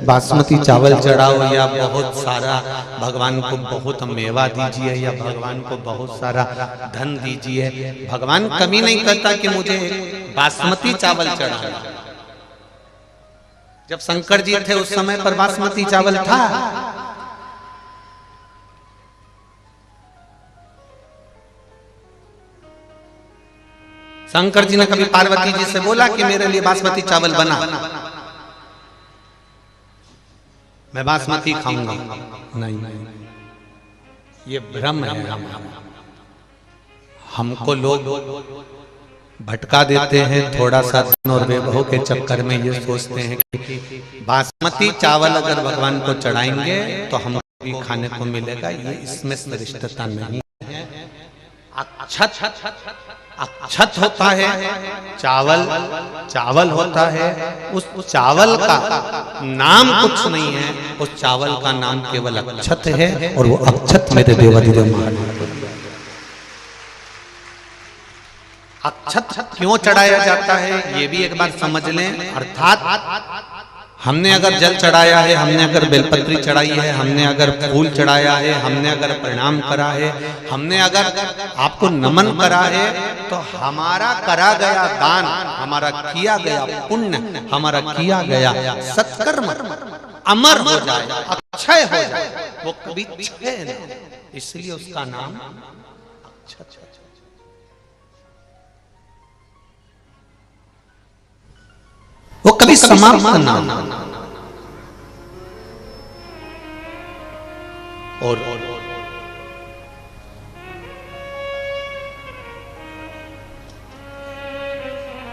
Speaker 1: बासमती चावल चढ़ाओ या बहुत सारा भगवान को बहुत मेवा दीजिए या भगवान को बहुत सारा धन दीजिए। भगवान कमी नहीं करता कि मुझे बासमती चावल चढ़ाओ। जब शंकर जी थे उस समय पर बासमती चावल था, शंकर जी ने कभी पार्वती जी से बोला कि मेरे लिए बासमती चावल बना, मैं बासमती खाऊंगा? नहीं, ये भ्रम है। हमको लोग भटका देते हैं थोड़ा सा धन और वैभव के चक्कर में। ये सोचते हैं कि बासमती चावल अगर भगवान को चढ़ाएंगे तो हमको भी खाने को मिलेगा। ये इसमें श्रेष्ठता नहीं है। अक्षत होता है चावल, चावल होता है, उस चावल का नाम कुछ नहीं है, उस चावल का नाम केवल अक्षत है। और वो अक्षत मेरे देवाधिदेव महादेव अक्षत क्यों चढ़ाया जाता है ये भी एक बार समझ लें। अर्थात हमने अगर जल चढ़ाया है, हमने अगर बेलपत्री चढ़ाई है, हमने अगर फूल चढ़ाया है, हमने अगर प्रणाम करा है, हमने अगर आपको नमन करा है, तो हमारा करा गया दान, हमारा किया गया पुण्य, हमारा किया गया सत्कर्म अमर हो जाए, अक्षय हो जाए, वो कभी क्षय नहीं। इसलिए उसका नाम अक्षत। वो कभी समाप्त ना और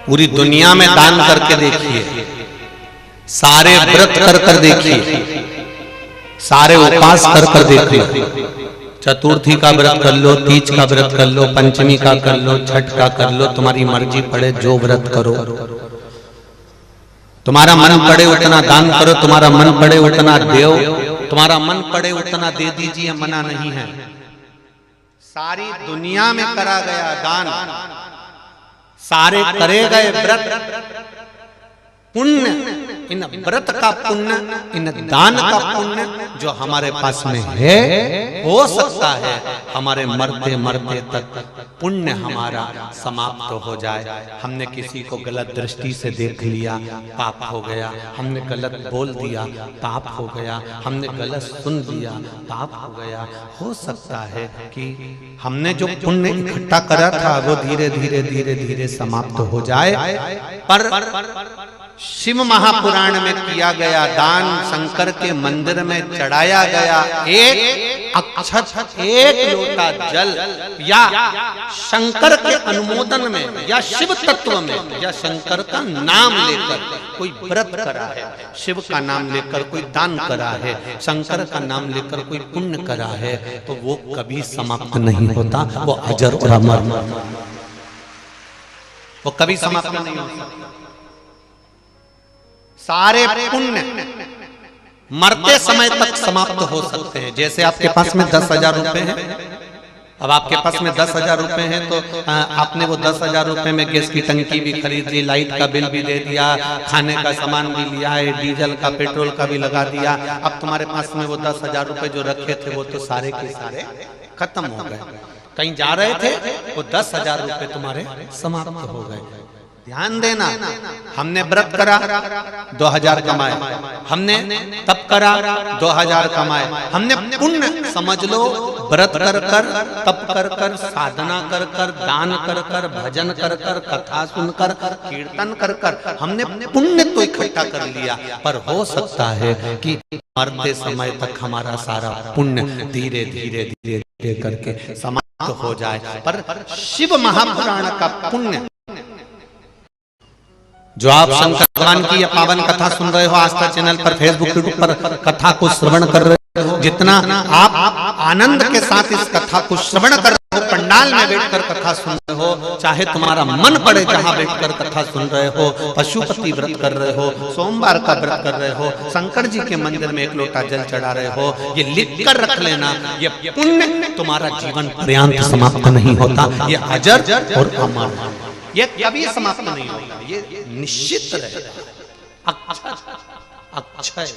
Speaker 1: पूरी दुनिया में दान करके देखिए, सारे व्रत कर देखिए, सारे उपवास कर देखिए, चतुर्थी का व्रत कर लो, तीज का व्रत कर लो, पंचमी का कर लो, छठ का कर लो, तुम्हारी मर्जी पड़े जो व्रत करो। तुम्हारा मन पड़े उतना दान करो, तुम्हारा मन पड़े उतना देव, तुम्हारा मन पड़े उतना दे दीजिए, मना नहीं है। सारी दुनिया में करा गया दान, सारे करे गए व्रत पुण्य, इन व्रत का पुण्य, इन दान का पुण्य जो हमारे पास में है, हो सकता है हमारे मरते मरते तक पुण्य हमारा समाप्त हो जाए। हमने किसी को गलत दृष्टि से देख लिया, पाप हो गया। हमने गलत बोल दिया, पाप हो गया। हमने गलत सुन लिया, पाप हो गया। हो सकता है कि हमने जो पुण्य इकट्ठा करा था वो धीरे धीरे धीरे धीरे समाप्त हो जाए। पर शिव महापुराण में किया गया दान, शंकर के मंदिर में चढ़ाया गया एक अक्षत, एक लोटा जल, या शंकर के अनुमोदन में, या शिव तत्व में, या शंकर का नाम लेकर कोई व्रत करा है, शिव का नाम लेकर कोई दान करा है, शंकर का नाम लेकर कोई पुण्य करा है, तो वो कभी समाप्त नहीं होता। वो अजर और अमर, वो कभी समाप्त नहीं होता। सारे पुण्य मरते समय तक समाप्त हो सकते हैं। जैसे आपके पास में 10,000 रुपए हैं, अब आपके पास में 10,000 रुपए हैं, तो आपने वो 10,000 रुपए में गैस की टंकी भी खरीद ली, लाइट का बिल भी दे दिया, खाने का सामान भी लिया है, डीजल का पेट्रोल का भी लगा दिया। अब तुम्हारे पास में वो 10,000 रुपए जो रखे थे वो तो सारे के सारे खत्म हो गए। कहीं जा रहे थे, वो 10,000 रुपए तुम्हारे समाप्त हो गए। ध्यान देना, हमने व्रत करा 2,000 कमाए, हमने तप करा 2,000 कमाए, हमने पुण्य समझ लो व्रत कर कर, तप कर कर, साधना कर कर, दान कर कर, भजन कर कर, कथा सुनकर, कीर्तन कर कर हमने पुण्य तो इकट्ठा कर लिया। पर हो सकता है कि मरते समय तक हमारा सारा पुण्य धीरे धीरे धीरे धीरे करके समाप्त हो जाए। पर शिव महापुराण का पुण्य जो आप शंकर भगवान की पावन कथा सुन रहे हो, आस्था चैनल पर, फेसबुक, यूट्यूब पर कथा को श्रवण कर रहे हो, जितना आप आनंद के साथ इस कथा को श्रवण कर रहे हो, पंडाल में बैठकर कथा सुन रहे हो, चाहे तुम्हारा मन पड़े जहां बैठकर कथा सुन रहे हो, पशुपति व्रत कर रहे हो, सोमवार का व्रत कर रहे हो, शंकर जी के मंदिर में एक लोटा जल चढ़ा रहे हो, ये लिख कर रख लेना, ये पुण्य तुम्हारा जीवन पर्यंत समाप्त नहीं होता। ये अजर और अमर, ये कभी समाप्त नहीं होगा, ये निश्चित रहेगा। अक्षय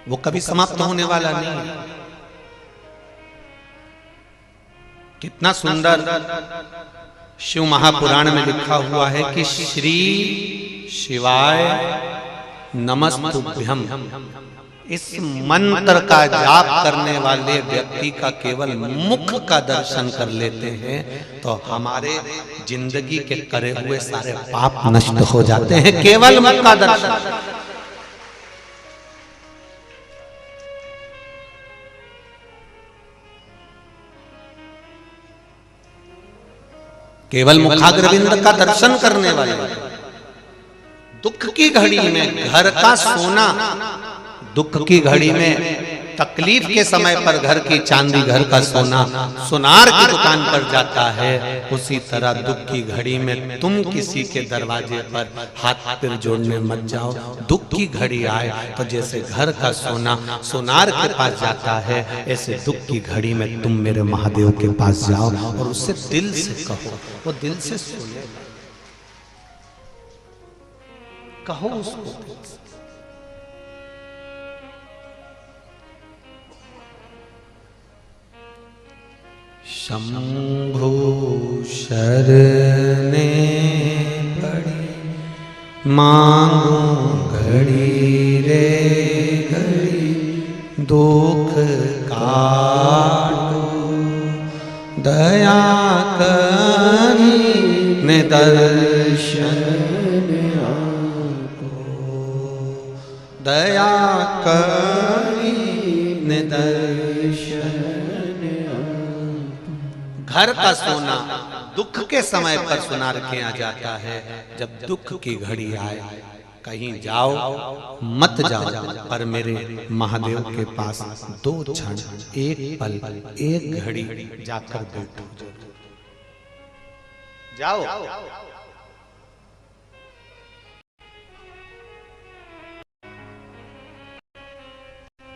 Speaker 1: वो कभी समाप्त होने वाला नहीं है। कितना सुंदर शिव महापुराण में लिखा हुआ है कि श्री शिवाय नमस्तुभ्यम। इस मंत्र का जाप करने वाले व्यक्ति का केवल मुख का दर्शन कर लेते हैं तो हमारे जिंदगी के करे हुए सारे पाप नष्ट हो जाते हैं, केवल मुख का दर्शन। केवल मुखाग्रविंद का दर्शन करने वाले, दुख की घड़ी में घर का सोना, दुख की घड़ी में तकलीफ के समय पर घर की चांदी, घर का सोना सुनार की दुकान पर जाता है, उसी तरह दुख की घड़ी में तुम किसी के दरवाजे पर हाथ पैर जोड़ने मत जाओ। दुख की घड़ी आए तो जैसे घर का सोना सुनार के पास जाता है, ऐसे दुख की घड़ी में तुम मेरे महादेव के पास जाओ और उससे दिल से कहो, वो दिल से सुने, कहो उसको। शंभु शरणे पड़ी मांगो घड़ी रे घड़ी, दुख काटो दया करी ने दर्शन आपको, दया करी ने दर्शन। घर का सोना दुख के समय पर सुनार के आ जाता है। जब दुख की घड़ी आए कहीं जाओ मत जाओ, पर मेरे महादेव के पास 2 क्षण, 1 पल, 1 घड़ी जाकर बैठो, जाओ।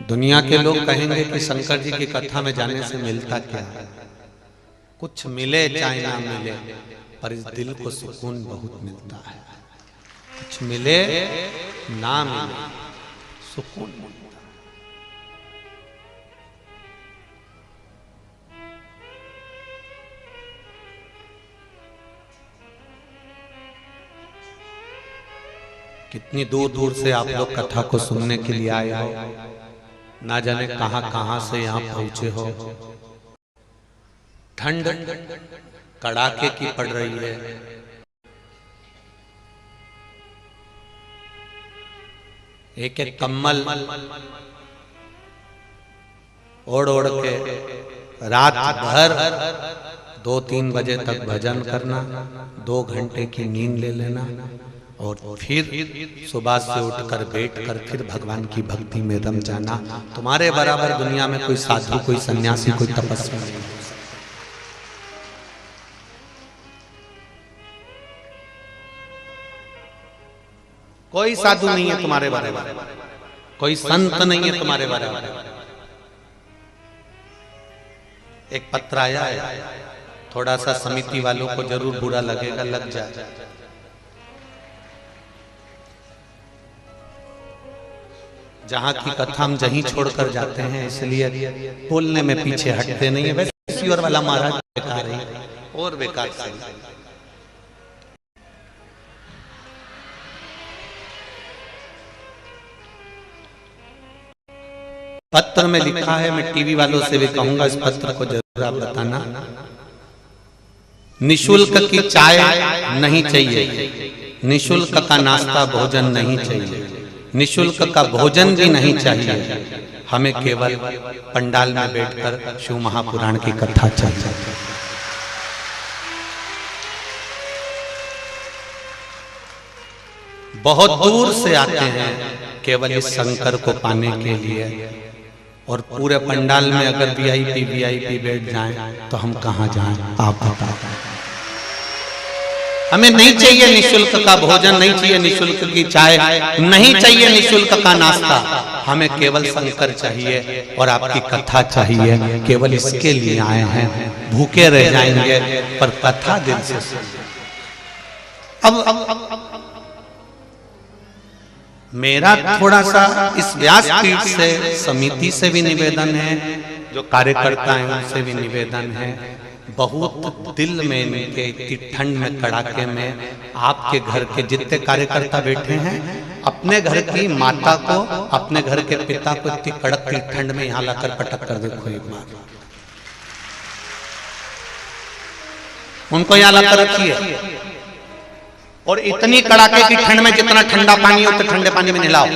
Speaker 1: दुनिया के लोग कहेंगे कि शंकर जी की कथा में जाने से मिलता क्या है? कुछ मिले चाहे ना मिले, पर इस दिल को सुकून बहुत मिलता है। कुछ मिले ना मिले, सुकून मिलता है। कितनी दूर दूर से आप लोग कथा को सुनने के लिए आए हो, ना जाने कहां कहां से यहां पहुंचे हो। ठंड कड़ाके की पड़ रही है, एक एक कम्बल ओढ़ ओढ़ के रात भर 2-3 बजे तक भजन करना, 2 घंटे की नींद ले लेना और फिर सुबह से उठकर बैठकर फिर भगवान की भक्ति में रम जाना। तुम्हारे बराबर दुनिया में कोई साधु, कोई सन्यासी, कोई तपस्वी नहीं। कोई साधु नहीं है तुम्हारे बारे में, कोई संत नहीं है तुम्हारे बारे में। एक पत्र आया है, थोड़ा सा समिति वालों को जरूर बुरा लगेगा, लग जाए। जहां की कथा हम जहीं छोड़कर जाते हैं, इसलिए बोलने में पीछे हटते नहीं है। वैसे ईश्वर वाला महाराज बेकार है और बेकार से। पत्र में लिखा है, मैं टीवी वालों से भी कहूंगा इस पत्र को जरूर आप बताना। निशुल्क की चाय नहीं चाहिए, निशुल्क का नाश्ता भोजन नहीं चाहिए, निशुल्क का भोजन भी नहीं चाहिए। हमें केवल पंडाल में बैठकर शिव महापुराण की कथा चाहिए। बहुत दूर से आते हैं केवल इस शंकर को पाने के लिए, और पूरे पंडाल में अगर वीआईपी बैठ जाएं तो हम कहां जाएं? आप बताओ। हमें नहीं चाहिए निशुल्क का भोजन, नहीं चाहिए निशुल्क की चाय, नहीं चाहिए निशुल्क का नाश्ता। हमें केवल शंकर चाहिए और आपकी कथा चाहिए। केवल इसके लिए आए हैं, भूखे रह जाएंगे पर कथा दिल से सुनिए। अब मेरा थोड़ा सा इस व्यासपीठ से समिति से भी निवेदन है, जो कार्यकर्ता हैं उनसे भी निवेदन है, बहुत दिल में इनके ठंड में कड़ाके में आपके घर के जितने कार्यकर्ता बैठे हैं, अपने घर की माता को, अपने घर के पिता को इतनी कड़क की ठंड में यहां लाकर पटक कर देखो एक बार। उनको यहां लाकर रखिए और इतनी कड़ाके की ठंड में जितना ठंडा पानी हो तो ठंडे पानी में नहलाओ।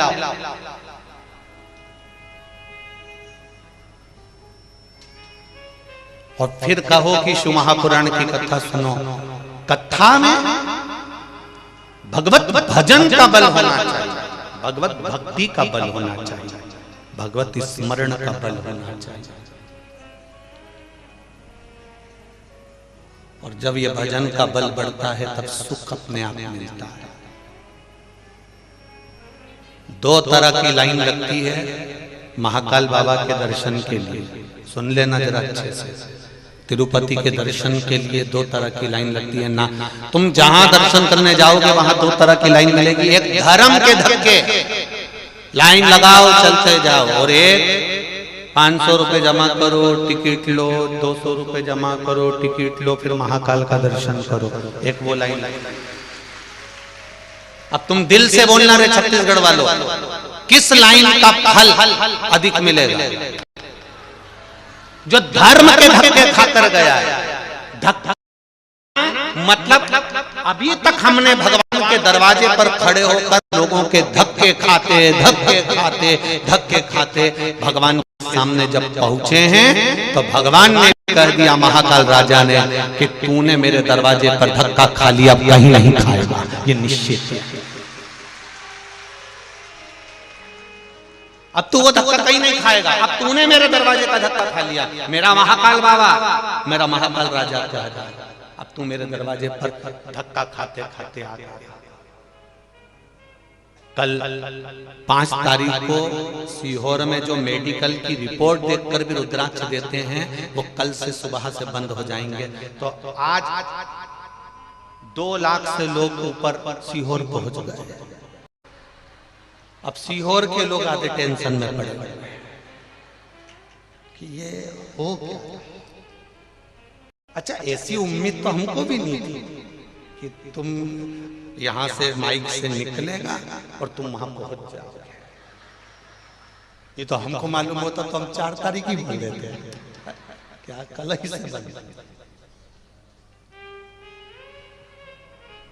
Speaker 1: और फिर कहो कि शिव महापुराण की कथा सुनो। कथा में भगवत भजन का बल होना चाहिए, भगवत भक्ति का बल होना चाहिए, भगवत स्मरण का बल होना चाहिए। और जब यह भजन का बल बढ़ता है तब सुख अपने आप मिलता है। दो तरह की लाइन लगती है महाकाल बाबा के दर्शन के लिए, सुन लेना जरा अच्छे से। तिरुपति के दर्शन के लिए दो तरह की लाइन लगती है ना। तुम जहां दर्शन करने जाओगे वहां दो तरह की लाइन मिलेगी। एक धर्म के धक्के, लाइन लगाओ चलते जाओ, और एक 500 रुपए जमा करो टिकट लो, 200 रुपए जमा करो टिकट लो, फिर महाकाल का दर्शन करो। एक वो लाइन। अब तुम दिल से बोलना रे छत्तीसगढ़ वालों, किस लाइन का फल अधिक मिलेगा? जो धर्म के धक्के खाकर गया है। धक्का मतलब अभी तक हमने भगवान के दरवाजे पर खड़े होकर लोगों के धक्के खाते भगवान के सामने जब पहुंचे हैं तो भगवान ने कह दिया, महाकाल राजा ने, कि तूने मेरे दरवाजे पर धक्का खा लिया, अब कहीं नहीं खाएगा, ये निश्चित है। अब तू वो धक्का कहीं नहीं खाएगा, अब तूने मेरे दरवाजे का धक्का खा लिया। मेरा महाकाल बाबा, मेरा महाकाल राजा कह रहा है, अब तू मेरे दरवाजे पर धक्का खाते खाते आ गया। कल 5 तारीख को सीहोर में जो मेडिकल की रिपोर्ट देखकर भी रुद्राक्ष देते हैं, वो कल से सुबह से बंद हो जाएंगे। तो आज 2 लाख से लोग ऊपर सीहोर पहुंच गए। अब सीहोर के लोग आधे टेंशन में पड़े कि ये हो क्या। अच्छा, ऐसी उम्मीद तो हमको भी नहीं थी कि तुम यहां से माइक से निकलेगा और तुम वहां पहुंच जाओगे। ये तो हमको मालूम होता तो हम 4 तारीख ही बोल देते। क्या कल ही से बंद।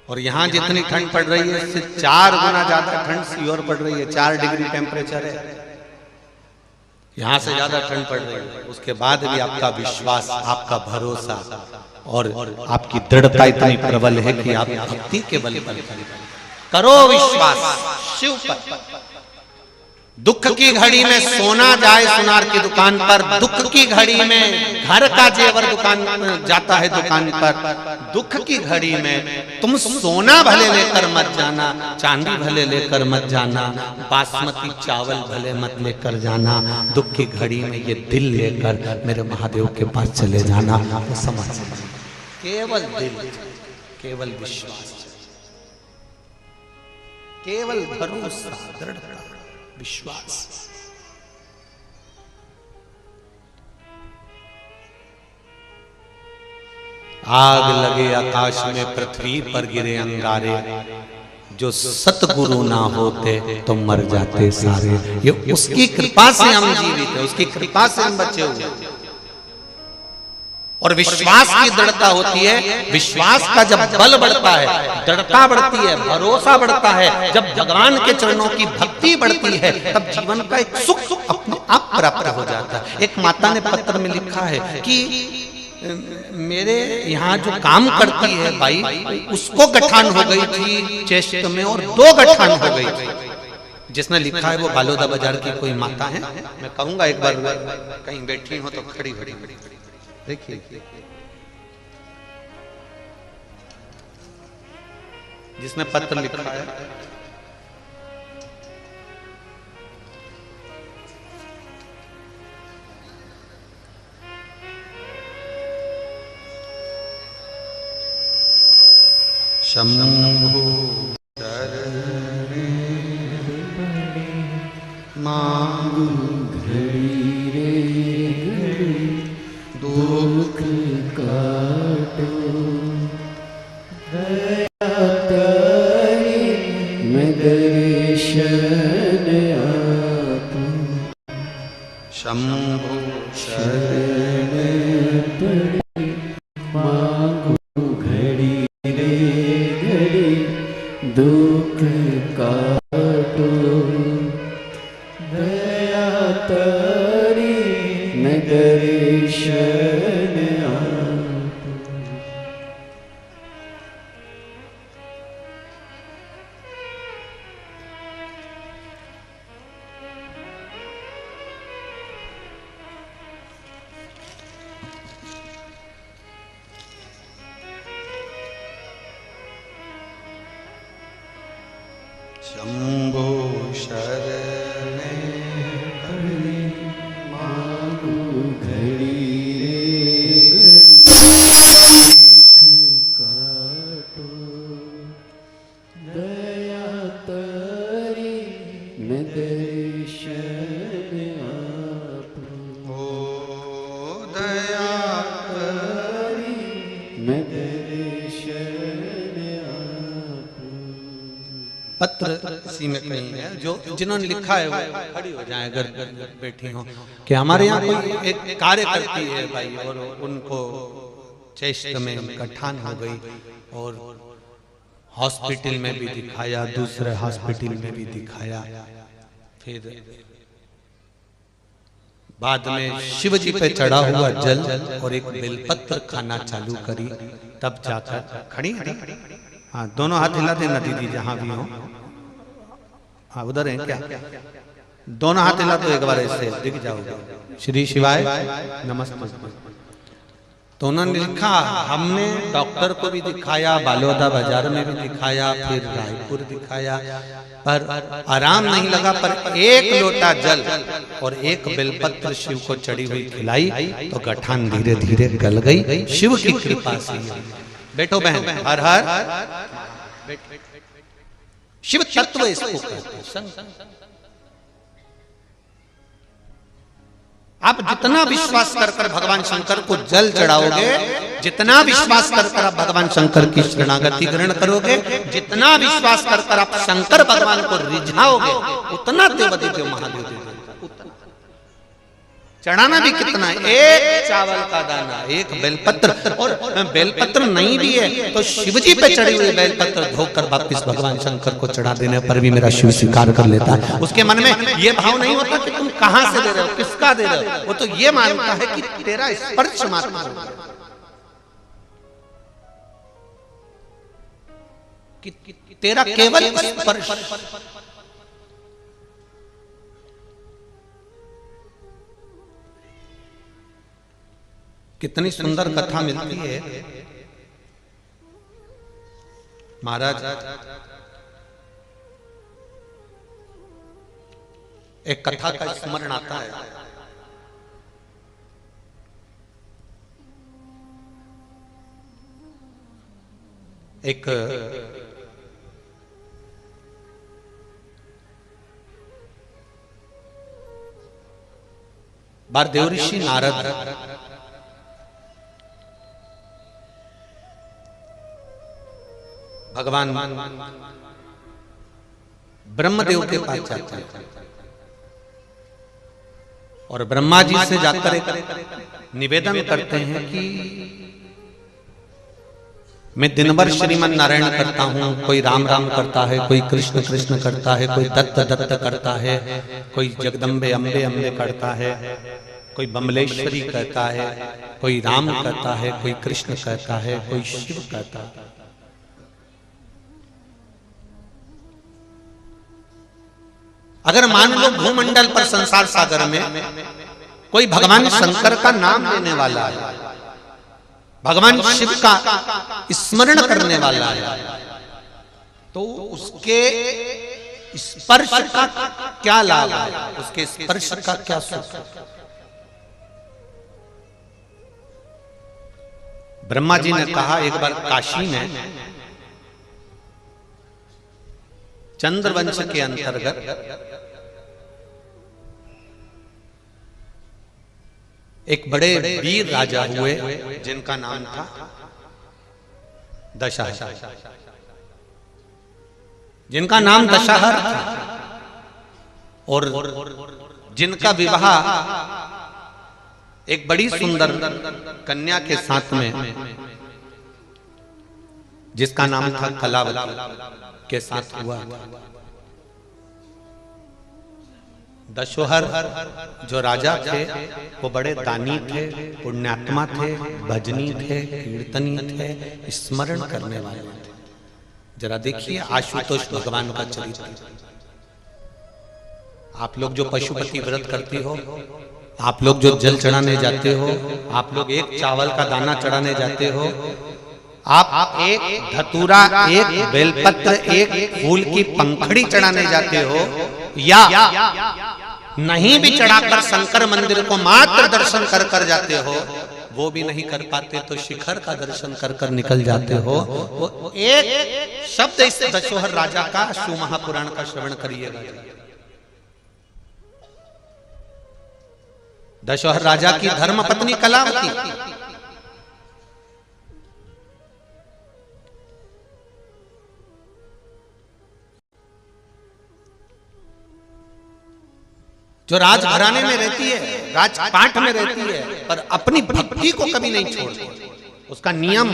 Speaker 1: और यहाँ जितनी ठंड पड़ रही है इससे 4 गुना ज्यादा ठंड सीहोर पड़ रही है। 4 डिग्री टेम्परेचर है, यहाँ से ज्यादा ठंड पड़ रही है। उसके बाद भी आपका विश्वास, आपका भरोसा और आपकी दृढ़ता इतनी प्रबल है कि आप भक्ति के बल पर करो विश्वास शिव पर। दुख की घड़ी में सोना जाए सुनार की दुकान पर, दुख की घड़ी में घर का जेवर दुकान जाता है दुकान पर। दुख की घड़ी में तुम सोना भले लेकर मत जाना, चांदी भले लेकर मत जाना, बासमती चावल भले मत लेकर जाना। दुख की घड़ी में ये दिल लेकर मेरे महादेव के पास चले जाना। वो समझ, केवल दिल, केवल विश्वास, केवल भरोसा, दृढ़ता, विश्वास। आग लगे आकाश में, पृथ्वी पर गिरे अंगारे, जो सतगुरु ना होते तो मर जाते सारे। ये उसकी कृपा से हम जीवित हैं, उसकी कृपा से हम बचे हुए। और विश्वास की दृढ़ता होती है। विश्वास का जब बल बढ़ता है, दृढ़ता बढ़ती है, भरोसा बढ़ता है, जब भगवान के चरणों की भक्ति बढ़ती है, तब जीवन का एक सुख अपने आप प्राप्त हो जाता है। एक माता ने पत्र में लिखा है कि मेरे यहाँ जो काम करती है भाई, उसको गठान हो गई थी चेस्ट में और 2 गठान हो गई थी। जिसने लिखा है वो बालोदा बाजार की कोई माता है। मैं कहूंगा एक बार कहीं बैठी हो तो खड़ी खड़ी देखिए, जिसने पत्र लिखा है। शंभो शरणे मांगू घड़ी रे दुख काटो, दया तारी मैं
Speaker 2: शरण आपू,
Speaker 1: शंभु
Speaker 2: शरण पड़े मांगू घड़ी रे घड़ी, दुख काटो दया तारी नगर शरण आपू।
Speaker 1: शंभु शरण
Speaker 2: पड़े मांगू घड़ी रे घड़ी, दुख काटो दया तारी नगर शरण आपू।
Speaker 1: ओ दया
Speaker 2: तारी नगर शरण आपू।
Speaker 1: पत्र इसी में कहीं है जो जिन्होंने लिखा है वो खड़ी हो जाए अगर बैठी हो कि हमारे यहाँ कोई एक कार्य करती है भाई और उनको चेस्ट में गठान हो गई और हॉस्पिटल में भी दिखाया, दूसरे हॉस्पिटल में भी दिखाया, फिर बाद में शिव जी पे चढ़ा हुआ जल और एक बेलपत्र खाना चालू करी, तब जाकर खड़ी हाँ दोनों हाथ हिला देना दीदी जहां भी हो। हाँ उधर है क्या? दोनों हाथ हिला तो एक बार ऐसे दिख जाओगे। श्री शिवाय नमस्ते। तो उन्होंने लिखा हमने डॉक्टर को भी दिखाया, बालोदा बाजार में भी दिखाया, फिर रायपुर दिखाया, पर आराम नहीं लगा। पर एक लोटा जल और एक बेलपत्र शिव को चढ़ी हुई खिलाई तो गठान धीरे धीरे गल गई शिव की कृपा से। बैठो बहन, हर हर। शिव तत्व इसको कहते हैं। आप जितना विश्वास कर कर भगवान शंकर को जल चढ़ाओगे, जितना विश्वास कर कर आप भगवान शंकर की शरणागति ग्रहण करोगे, जितना विश्वास कर कर आप शंकर भगवान को रिझाओगे, उतना देवदेव महादेव देव। चढ़ाना भी कितना है? एक चावल का दाना, एक बेलपत्र, और बेलपत्र नहीं भी है तो शिवजी पे चढ़ी हुई बेलपत्र धोकर वापिस भगवान शंकर को चढ़ा देने पर भी मेरा शिव स्वीकार कर लेता है। उसके मन में ये भाव नहीं होता कि तुम कहां से दे रहे हो, किसका दे रहे हो, वो तो ये मानता है कि तेरा स्पर्श मात्र कि तेरा केवल स्पर्श। कितनी सुंदर कथा मिलती है महाराज। एक कथा का स्मरण आता है। एक बार देवऋषि नारद भगवान ब्रह्मदेव के पास जाते हैं और ब्रह्मा जी से जाकर एक निवेदन करते हैं कि मैं दिन भर श्रीमन नारायण करता हूँ, कोई राम राम करता है, कोई कृष्ण कृष्ण करता है, कोई दत्त दत्त करता है, कोई जगदम्बे अम्बे अम्बे करता है, कोई बमलेश्वरी कहता है, कोई राम कहता है, कोई कृष्ण कहता है, कोई शिव कहता है। अगर मान लो भूमंडल पर संसार सागर में कोई भगवान शंकर का नाम लेने वाला है, भगवान शिव का स्मरण करने वाला है, तो उसके स्पर्श का क्या लाभ है, उसके स्पर्श का क्या सुख। ब्रह्मा जी ने कहा एक बार काशी में चंद्रवंश के अंतर्गत एक बड़े वीर राजा हुए जिनका नाम था दशरथ। जिनका नाम दशहर था और जिनका विवाह एक बड़ी सुंदर कन्या के साथ में, जिसका नाम था कलावती के साथ हुआ था। दशहर जो राजा थे वो बड़े दानी थे, पुण्यात्मा थे, भजनी थे, कीर्तनी थे, स्मरण करने वाले थे। जरा देखिए आशुतोष भगवान का चरित्र। आप लोग जो पशुपति व्रत करती हो, आप लोग जो जल चढ़ाने जाते हो, आप लोग एक चावल का दाना चढ़ाने जाते हो, आप एक धतूरा, एक बेलपत्र, एक फूल की पंखड़ी चढ़ाने जाते हो, या नहीं भी चढ़ाकर शंकर मंदिर को मात्र दर्शन कर कर जाते हो, वो भी नहीं कर पाते तो शिखर का दर्शन कर कर निकल जाते हो। वो एक शब्द इस दशहर राजा का शिव महापुराण का श्रवण करिएगा। दशहर राजा की धर्मपत्नी कलावती जो राजघराने में रहती है, राजपाट में रहती है, पर अपनी भक्ति को कभी नहीं छोड़ती। उसका नियम,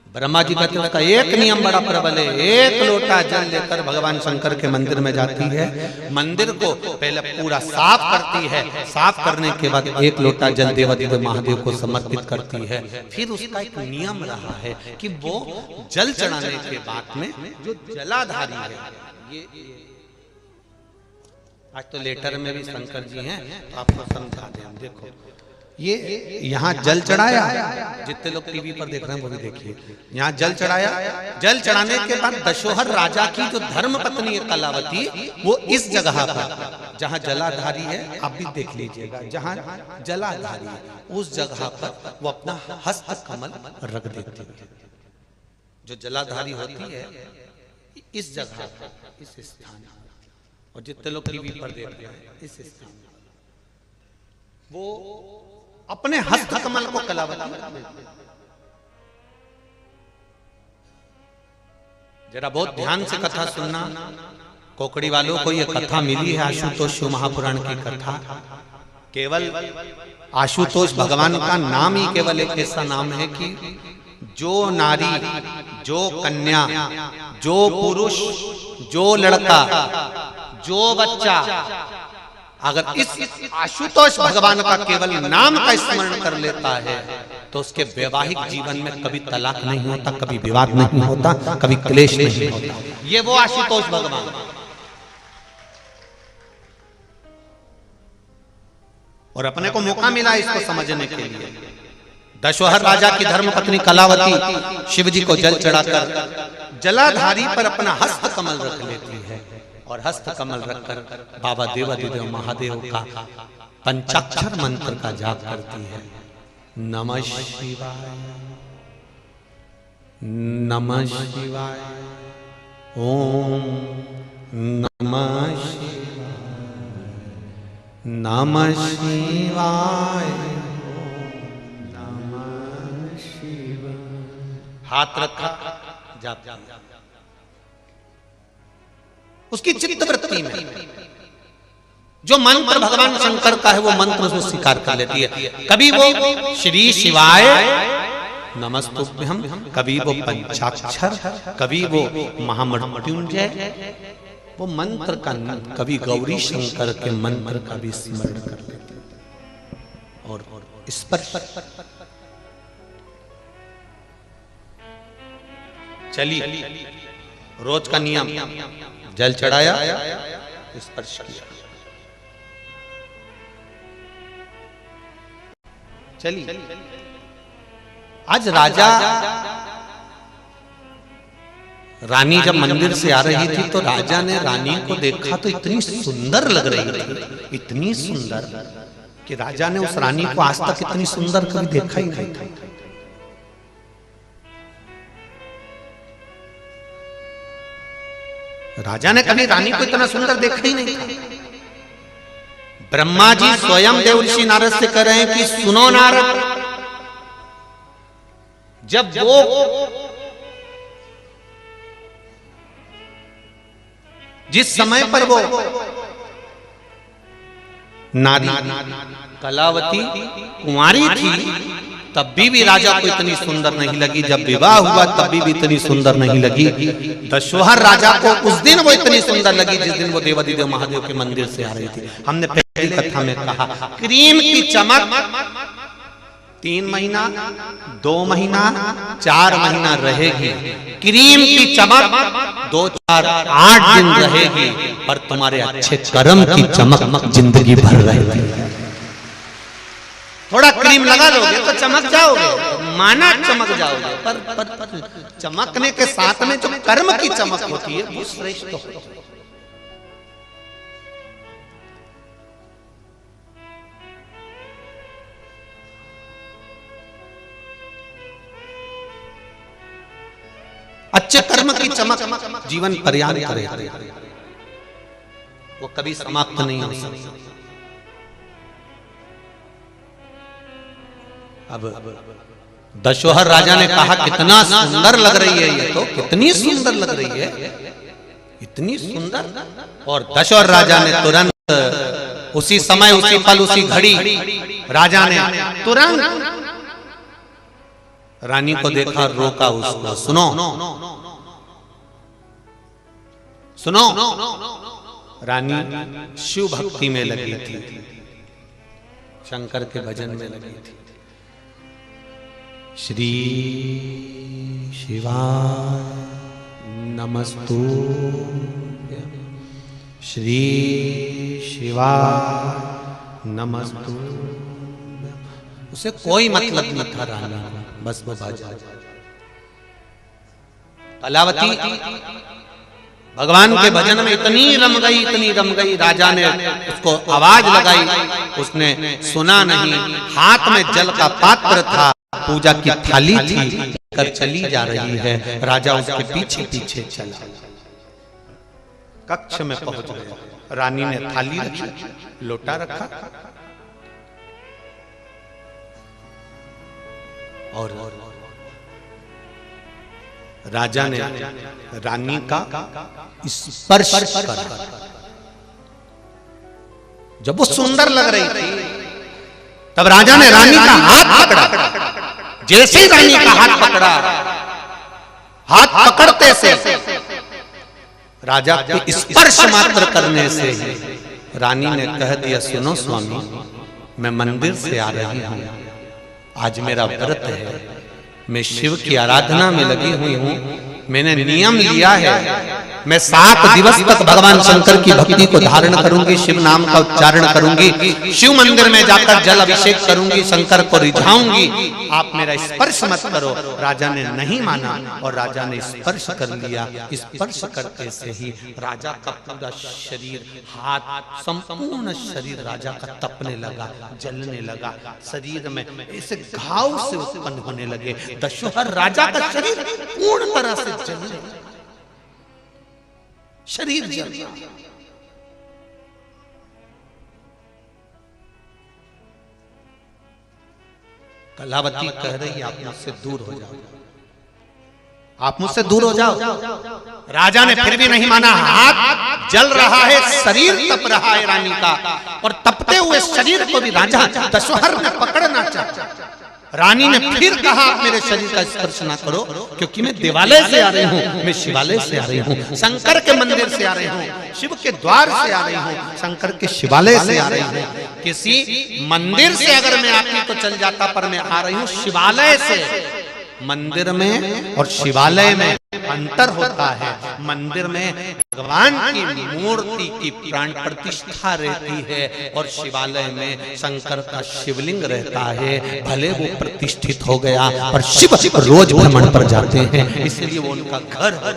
Speaker 1: ब्रह्मा जी कहते हैं उसका एक नियम बड़ा प्रबल है। एक लोटा जल लेकर भगवान शंकर के मंदिर में जाती है, मंदिर को पहले पूरा साफ करती है, साफ करने के बाद एक लोटा जल देवादिदेव महादेव को समर्पित करती है। फिर उसका एक नियम रहा है कि वो जल चढ़ाने के बाद में जो जलाधारी है, ये आज तो लेटर में भी शंकर जी हैं तो आपको समझा दें। हम देखो ये यहाँ जल चढ़ाया, जितने लोग टीवी पर देख रहे हैं वो भी देखिए, यहाँ जल चढ़ाया। जल चढ़ाने के बाद दशहर राजा की जो धर्म पत्नी है कलावती, वो इस जगह पर जहाँ जलाधारी है, आप भी देख लीजिएगा, जहाँ जलाधारी है उस जगह पर वो अपना हस्त कमल रख देती है। जो जलाधारी होती है इस जगह पर, इस स्थान, और जितने लोग टीवी पर देख रहे हैं इस स्थान, वो अपने हस्त कमल को कलावती। जरा बहुत ध्यान से कथा सुनना, कोकड़ी वालों को ये कथा मिली है आशुतोष शिव महापुराण की कथा। केवल आशुतोष भगवान का नाम ही केवल एक ऐसा नाम है कि जो नारी, जो कन्या, जो पुरुष, जो लड़का, जो बच्चा अगर इस आशुतोष भगवान का केवल नाम का स्मरण कर लेता है तो उसके वैवाहिक जीवन में कभी तलाक नहीं होता, कभी विवाद नहीं होता, कभी क्लेश नहीं होता। ये वो आशुतोष भगवान। और अपने को मौका मिला इसको समझने के लिए। दशहर राजा की धर्मपत्नी कलावती शिव जी को जल चढ़ाकर जलाधारी पर अपना हस्त कमल रख लेती है और हस्त कमल रखकर बाबा देवादिदेव महादेव का पंचाक्षर मंत्र का जाप करती है। नमः शिवाय, नमः शिवाय, ओम नमः शिवाय, नमः शिवाय, नमः शिवाय। हाथ रखा, जाप जाप। उसकी चित्त वृत्ति में जो मंत्र भगवान शंकर का है वो मंत्र उसमें स्वीकार कर लेती है। कभी वो श्री शिवाय नमस्तुभ्यम, कभी वो पंचाक्षर, कभी वो महामृत्युंजय, वो मंत्र का, कभी गौरी शंकर के मंत्र का भी स्मरण कर लेती है। और स्पर्श, चलिए रोज का नियम, जल चढ़ाया, स्पर्श किया, चलिए। आज राजा रानी जब मंदिर से आ रही थी तो राजा ने रानी को देखा तो इतनी सुंदर लग रही थी, इतनी सुंदर कि राजा ने उस रानी को आज तक इतनी सुंदर कभी देखा ही नहीं था। राजा ने कभी रानी को इतना सुंदर देखा ही नहीं था। ब्रह्मा जी स्वयं देवर्षि नारद से कह रहे हैं कि सुनो नारद, जब वो जिस समय पर वो नारी कलावती कुंवारी थी तब भी राजा को इतनी सुंदर नहीं लगी, जब विवाह हुआ तब भी इतनी सुंदर नहीं लगी। दशोहर राजा को उस दिन वो इतनी सुंदर लगी जिस दिन वो देवाधिदेव महादेव के मंदिर से आ रही थी। हमने पहली कथा में कहा क्रीम की चमक 3 महीना 2 महीना 4 महीना रहेगी, क्रीम की चमक 2 4 8 दिन रहेगी, पर तुम्हारे अच्छे कर्म की चमक जिंदगी भर रहेगी। थोड़ा क्रीम लगा लोगे तो चमक जाओगे, माना चमक जाओगे, पर चमकने के साथ में जो कर्म की चमक होती है वो श्रेष्ठ होती है। अच्छे कर्म की चमक जीवन पर्याप्त रहती है, वो कभी समाप्त नहीं हो सकती। अब दशोहर राजा ने कहा कितना सुंदर लग रही है ये, तो कितनी सुंदर लग रही है, इतनी सुंदर। और दशोहर राजा ने तुरंत उसी समय उसी पल उसी घड़ी राजा ने तुरंत रानी को देखा, रोका उसको, सुनो सुनो। रानी शिव भक्ति में लगी थी, शंकर के भजन में लगी थी। श्री शिवाय नमस्तुभ्यं, श्री शिवाय नमस्तुभ्यं। उसे कोई मतलब नहीं था रानी को, बस वो बाजा। कलावती भगवान के भजन में इतनी रम गई, इतनी रम गई, राजा ने उसको आवाज लगाई, उसने सुना नहीं। हाथ में जल का पात्र था, पूजा की थाली थी, कर चली जा रही है। राजा उसके पीछे पीछे चला, कक्ष में पहुंच गया। रानी ने थाली रखी, लोटा रखा और राजा ने रानी का स्पर्श कर, जब वो सुंदर लग रही थी तब राजा ने रानी का हाथ पकड़ा। जैसे ही रानी का हाथ पकड़ा, हाथ पकड़ते से राजा के स्पर्श मात्र करने से रानी ने कह दिया, सुनो स्वामी, मैं मंदिर से आ रही हूं, आज मेरा व्रत है, मैं शिव की आराधना में लगी हुई हूं। मैंने नियम लिया है, मैं 7 दिवस तक भगवान शंकर की भक्ति को धारण करूंगी, शिव नाम का उच्चारण करूंगी, शिव मंदिर में जाकर जल अभिषेक करूंगी, शंकर को रिझाऊंगी, आप मेरा स्पर्श मत करो। राजा ने नहीं माना और राजा ने स्पर्श कर लिया। स्पर्श करते से ही राजा का पूरा शरीर, हाथ, संपूर्ण शरीर राजा का तपने लगा, जलने लगा, शरीर में ऐसे घाव से उत्पन्न होने लगे। दशोहर राजा का शरीर पूर्ण तरह से जलने लगा, शरीर जल गया। कलावती कह रही, आप मुझसे दूर हो जाओ, आप मुझसे दूर हो जाओ। राजा ने फिर भी नहीं माना। हाथ जल रहा है, शरीर तप रहा है रानी का, और तपते हुए शरीर को भी राजा दशोहर ने पकड़ना चाहा। रानी ने फिर कहा, आप मेरे शरीर का स्पर्श ना करो, क्योंकि मैं देवालय से आ रही हूँ, मैं शिवालय से आ रही हूँ, शंकर के मंदिर से आ रही हूँ, शिव के द्वार से आ रही हूँ, शंकर के शिवालय से आ रही हूँ। किसी मंदिर से अगर मैं आती तो चल जाता, पर मैं आ रही हूँ शिवालय से। मंदिर में और शिवालय में अंतर होता है। मंदिर में भगवान की मूर्ति की प्राण प्रतिष्ठा रहती है, और शिवालय में शंकर का शिवलिंग रहता है। भले वो प्रतिष्ठित हो गया, पर शिव रोज भ्रमण पर जाते हैं, इसलिए वो उनका घर है,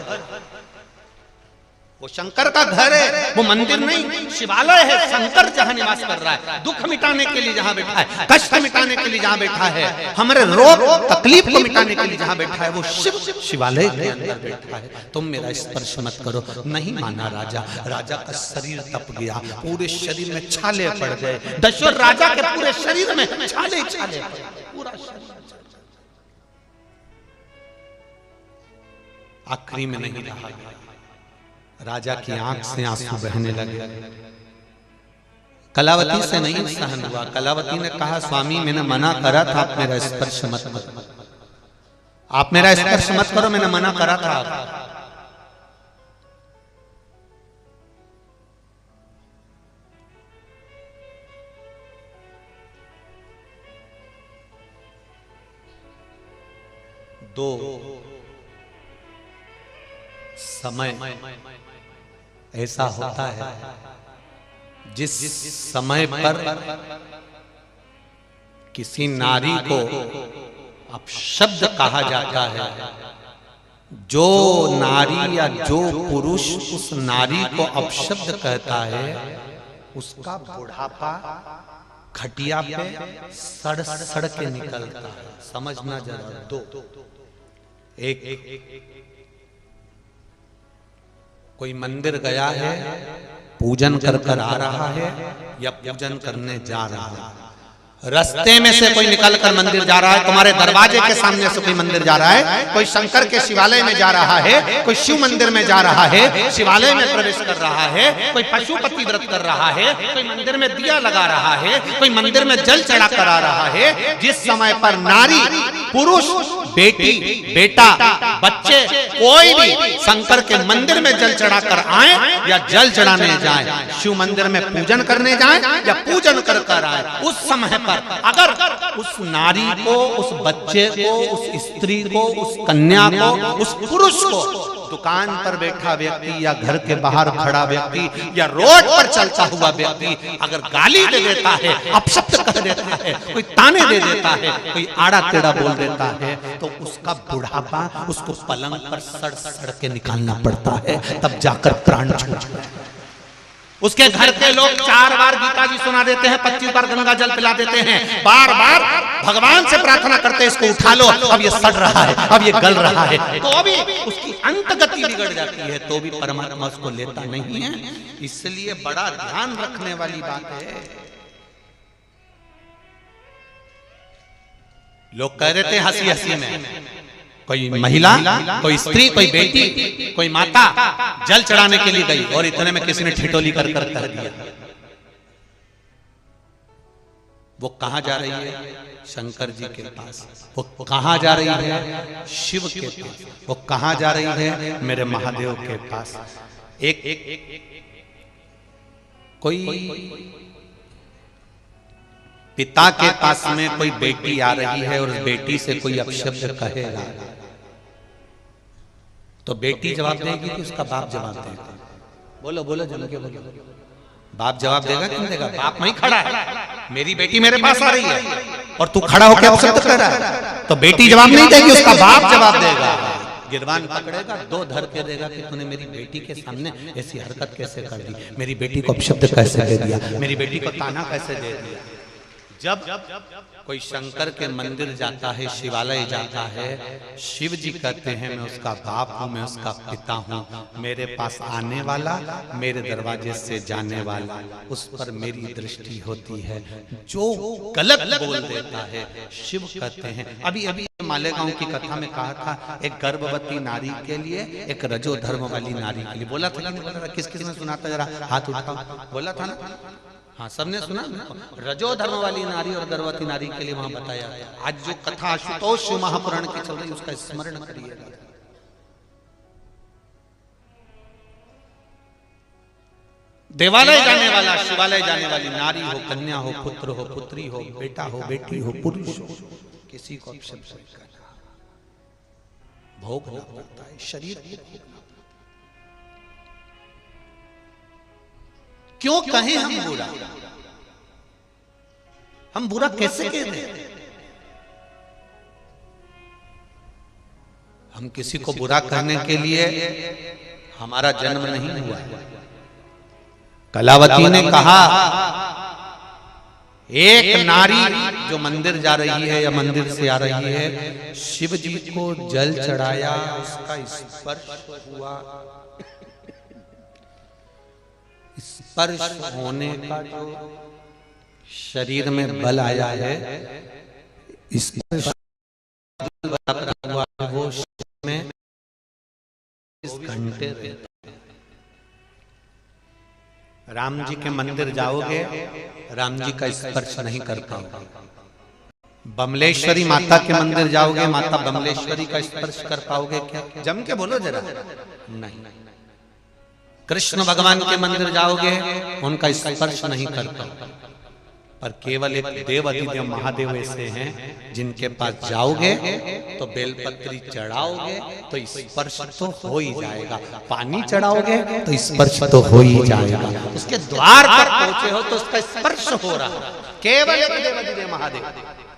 Speaker 1: वो शंकर का घर है, वो मंदिर नहीं, शिवालय है। शंकर जहां निवास कर रहा है, दुख मिटाने के लिए जहां बैठा है, कष्ट मिटाने के लिए जहां बैठा है, हमारे रोग तकलीफ को मिटाने के लिए जहां बैठा है, वो शिव शिवालय के अंदर बैठा है। तुम मेरा स्पर्श मत करो। नहीं माना राजा। राजा का शरीर तप गया, पूरे शरीर में छाले पड़ गए। दशरथ राजा के पूरे शरीर में छाले छाले, पूरा शरीर आखिरी में नहीं रहा। राजा की आंख से आंसू बहने लगे। कलावती से नहीं सहन हुआ। कलावती ने कहा, स्वामी मैंने मना करा था आप मेरा स्पर्श मत करो, आप मेरा स्पर्श मत करो, मैंने मना करा था। दो समय ऐसा होता है जिस समय पर किसी नारी को अपशब्द कहा जाता है, जो नारी या जो पुरुष उस नारी को अपशब्द कहता है, उसका बुढ़ापा खटिया पे सड़ सड़ के निकलता है। समझना जरा। दो, एक कोई मंदिर गया है, पूजन कर कर आ रहा है या पूजन करने जा रहा है, रास्ते में से कोई निकल कर मंदिर जा रहा है, तुम्हारे दरवाजे के सामने से कोई मंदिर जा रहा है, कोई शंकर के शिवालय में जा रहा है, कोई शिव मंदिर में जा रहा है, शिवालय में प्रवेश कर रहा है, कोई पशुपति व्रत कर रहा है, कोई मंदिर में दिया लगा रहा है, कोई मंदिर में जल चढ़ा कर आ रहा है। जिस समय पर नारी, पुरुष, बेटी, बेटा, बच्चे, कोई भी शंकर के मंदिर में जल चढ़ा कर आए या जल चढ़ाने जाए, शिव मंदिर में पूजन करने जाए या पूजन कर कर आए, उस समय पर अगर उस नारी को, उस बच्चे को, उस स्त्री को, उस कन्या को, उस पुरुष को, दुकान पर बैठा व्यक्ति या घर के बाहर खड़ा व्यक्ति या रोड पर चलता हुआ व्यक्ति अगर गाली दे देता है, अपशब्द कह देता है, कोई ताने दे देता है, कोई आड़ा टेढ़ा बोल देता है, तो उसका बुढ़ापा उसको पलंग पर सड़ सड़ के निकालना पड़ता है, तब जाकर प्राण छूटता है। उसके घर के लोग 4 बार गीता जी सुना देते हैं, 25 बार गंगा जल पिला देते हैं, बार बार भगवान से प्रार्थना करते हैं, इसको उठा लो, अब ये सड़ रहा है, अब ये गल रहा है, तो भी उसकी अंत गति बिगड़ जाती है, तो भी परमात्मा उसको लेता नहीं है। इसलिए बड़ा ध्यान रखने वाली बात है। लोग कह रहे थे हंसी हंसी में, कोई महिला, कोई स्त्री, कोई बेटी, कोई माता जल चढ़ाने के लिए गई और इतने में किसी ने ठिठोली कर कर कह दिया। वो कहां जा रही है? शंकर जी के पास। वो कहां जा रही है? शिव के पास। वो कहां जा रही है? मेरे महादेव के पास। एक कोई पिता के पास में कोई बेटी आ रही है और उस बेटी से कोई अपशब्द कहेगा तो बेटी जवाब देगी कि उसका बाप जवाब देगा? बोलो बोलो जम के बोलो। बाप जवाब देगा कि नहीं देगा? बाप वहीं खड़ा है, मेरी बेटी मेरे पास आ रही है और तू खड़ा होकर अपशब्द कर रहा है, तो बेटी जवाब नहीं देगी, उसका बाप जवाब देगा। गिरबान पकड़ेगा, 2 धर के देगा कि तूने मेरी बेटी के सामने ऐसी हरकत कैसे कर दी, मेरी बेटी को अपशब्द कैसे दे दिया, मेरी बेटी को ताना कैसे दे दिया। जब कोई शंकर के मंदिर जाता है, शिवालय जाता है, शिव जी कहते हैं मैं उसका बाप हूं, मैं उसका पिता हूं, मेरे पास आने वाला, मेरे दरवाजे से जाने वाला, उस पर मेरी दृष्टि होती है। जो गलत बोल देता है, शिव कहते हैं। अभी अभी मालेगांव की कथा में कहा था, एक गर्भवती नारी के लिए, एक रजो धर्म वाली नारी के लिए। बोला था कि नहीं बोला था? किस किस ने सुना था? जरा हाथ उठाओ। बोला था ना? हाँ, सबने सुना। रजो धर्म वाली नारी और गर्भवती नारी के लिए वहां बताया। आज जो कथा आशुतोष शिव महापुराण की चल रही, उसका स्मरण करिएगा। देवालय जाने वाला, शिवालय जाने वाली नारी हो, कन्या हो, पुत्र हो, पुत्री हो, बेटा हो, बेटी हो, पुरुष हो, किसी को अपशब्द नहीं करना, भोगना पड़ता है, शरीर को। क्यों कहें हम बुरा? हम बुरा कैसे कहते हैं? हम किसी को बुरा करने के लिए हमारा जन्म नहीं हुआ। कलावती ने कहा, एक नारी जो मंदिर जा रही है या मंदिर से आ रही है, शिव जी को जल चढ़ाया, उसका स्पर्श हुआ। स्पर्श होने का जो शरीर में बल आया है, स्पर्श हुआ, वो में 20 घंटे रहता है। राम जी के मंदिर जाओगे, राम जी का स्पर्श नहीं कर पाओगे। बमलेश्वरी माता के मंदिर जाओगे, माता बमलेश्वरी का स्पर्श कर पाओगे क्या? जम के बोलो जरा। नहीं। कृष्ण भगवान के मंदिर जाओगे, उनका स्पर्श नहीं कर पाओगे। पर केवल एक देव अधिदेव महादेव ऐसे हैं जिनके पास जाओगे तो बेलपत्री चढ़ाओगे तो स्पर्श तो हो ही जाएगा, पानी चढ़ाओगे तो स्पर्श तो हो ही जाएगा, उसके द्वार पर पहुंचे हो तो उसका स्पर्श हो रहा। केवल एक देव अधिदेव महादेव।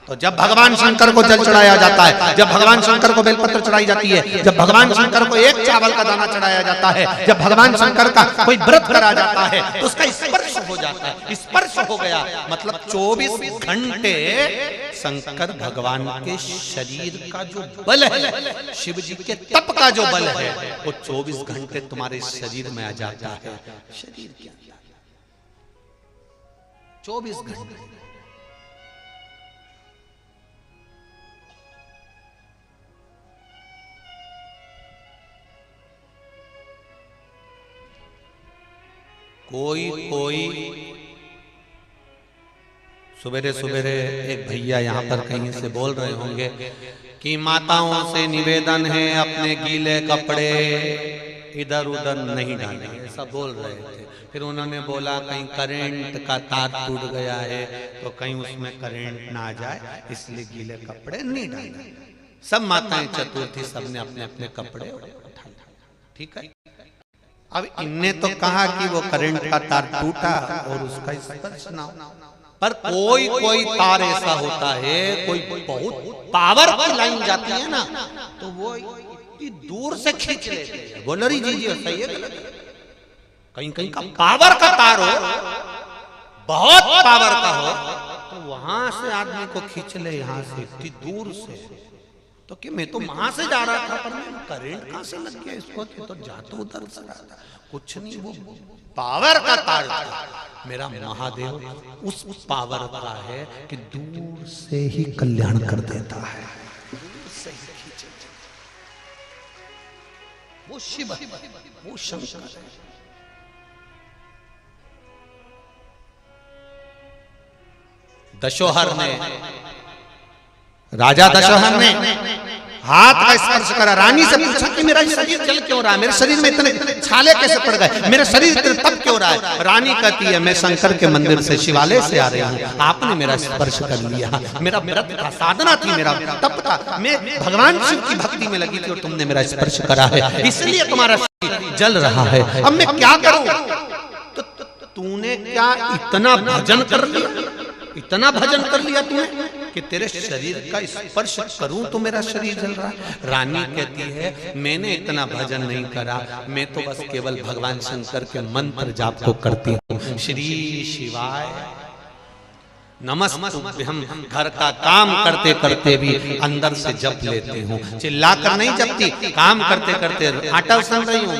Speaker 1: तो जब भगवान शंकर को जल चढ़ाया जाता है, जब भगवान शंकर को बेलपत्र चढ़ाई जाती है, जब भगवान शंकर को एक चावल का दाना चढ़ाया जाता है, जब भगवान शंकर का कोई व्रत करा जाता है तो उसका स्पर्श हो जाता है। स्पर्श हो गया मतलब 24 घंटे शंकर भगवान के शरीर का जो बल है, शिव जी के तप का जो बल है, वो 24 घंटे तुम्हारे शरीर में आ जाता है। शरीर क्या 24 घंटे। कोई सवेरे सवेरे एक भैया यहाँ पर कहीं से बोल रहे होंगे कि माताओं से निवेदन है अपने गीले कपड़े इधर उधर नहीं डालने, ऐसा बोल रहे थे। फिर उन्होंने बोला कहीं करंट का तार टूट गया है तो कहीं उसमें करंट ना आ जाए, इसलिए गीले कपड़े नहीं डालने। सब माताएं चतुर्थी सबने अपने अपने कपड़े उठा, ठीक है। अब इनने तो कहा कि वो करंट का तार टूटा और उसका स्पर्श ना हो, पर कोई तार ऐसा होता है, कोई बहुत पावर की लाइन जाती है ना, तो वो इतनी दूर से खींच लेते हैं। बोलो री जी सही है, कहीं कहीं का पावर का तार हो, बहुत पावर का हो, तो वहां से आदमी को खींच ले, यहाँ से इतनी दूर से। तो कि मैं तो वहां से जा रहा था पर मैं करंट कहां से लग गया इसको, तो जातो उधर से कुछ नहीं, वो पावर का तार था। मेरा महादेव उस पावर का है कि दूर से ही कल्याण कर देता है, वो शिव है, वो शंकर है। दशोहर ने, राजा दशोहर ने हाथ का स्पर्श करा, रानी से पूछा कि मेरा शरीर जल क्यों रहा है, मेरे शरीर में इतने छाले कैसे पड़ गए, मेरा शरीर इतने तप क्यों रहा है। रानी कहती है मैं शंकर के मंदिर से, शिवालय से आ रही हूँ, आपने मेरा स्पर्श कर लिया, मेरा व्रत था, साधना थी, मेरा तप था, मैं भगवान शिव की भक्ति में लगी थी और तुमने मेरा स्पर्श करा है, इसलिए तुम्हारा शरीर जल रहा है। अब मैं क्या करूं? तो तूने क्या इतना भजन कर लिया, इतना भजन कर लिया तूने कि तेरे शरीर का स्पर्श करूं तो मेरा शरीर जल रहा है। रानी कहती है मैंने इतना भजन नहीं करा, मैं तो बस केवल भगवान शंकर के मंत्र जाप को करती हूँ। श्री शिवाय नमस्तुभ्यं, घर का काम करते करते भी अंदर से जप लेते हूँ, चिल्लाकर नहीं जपती, काम करते करते आटा सन रही हूँ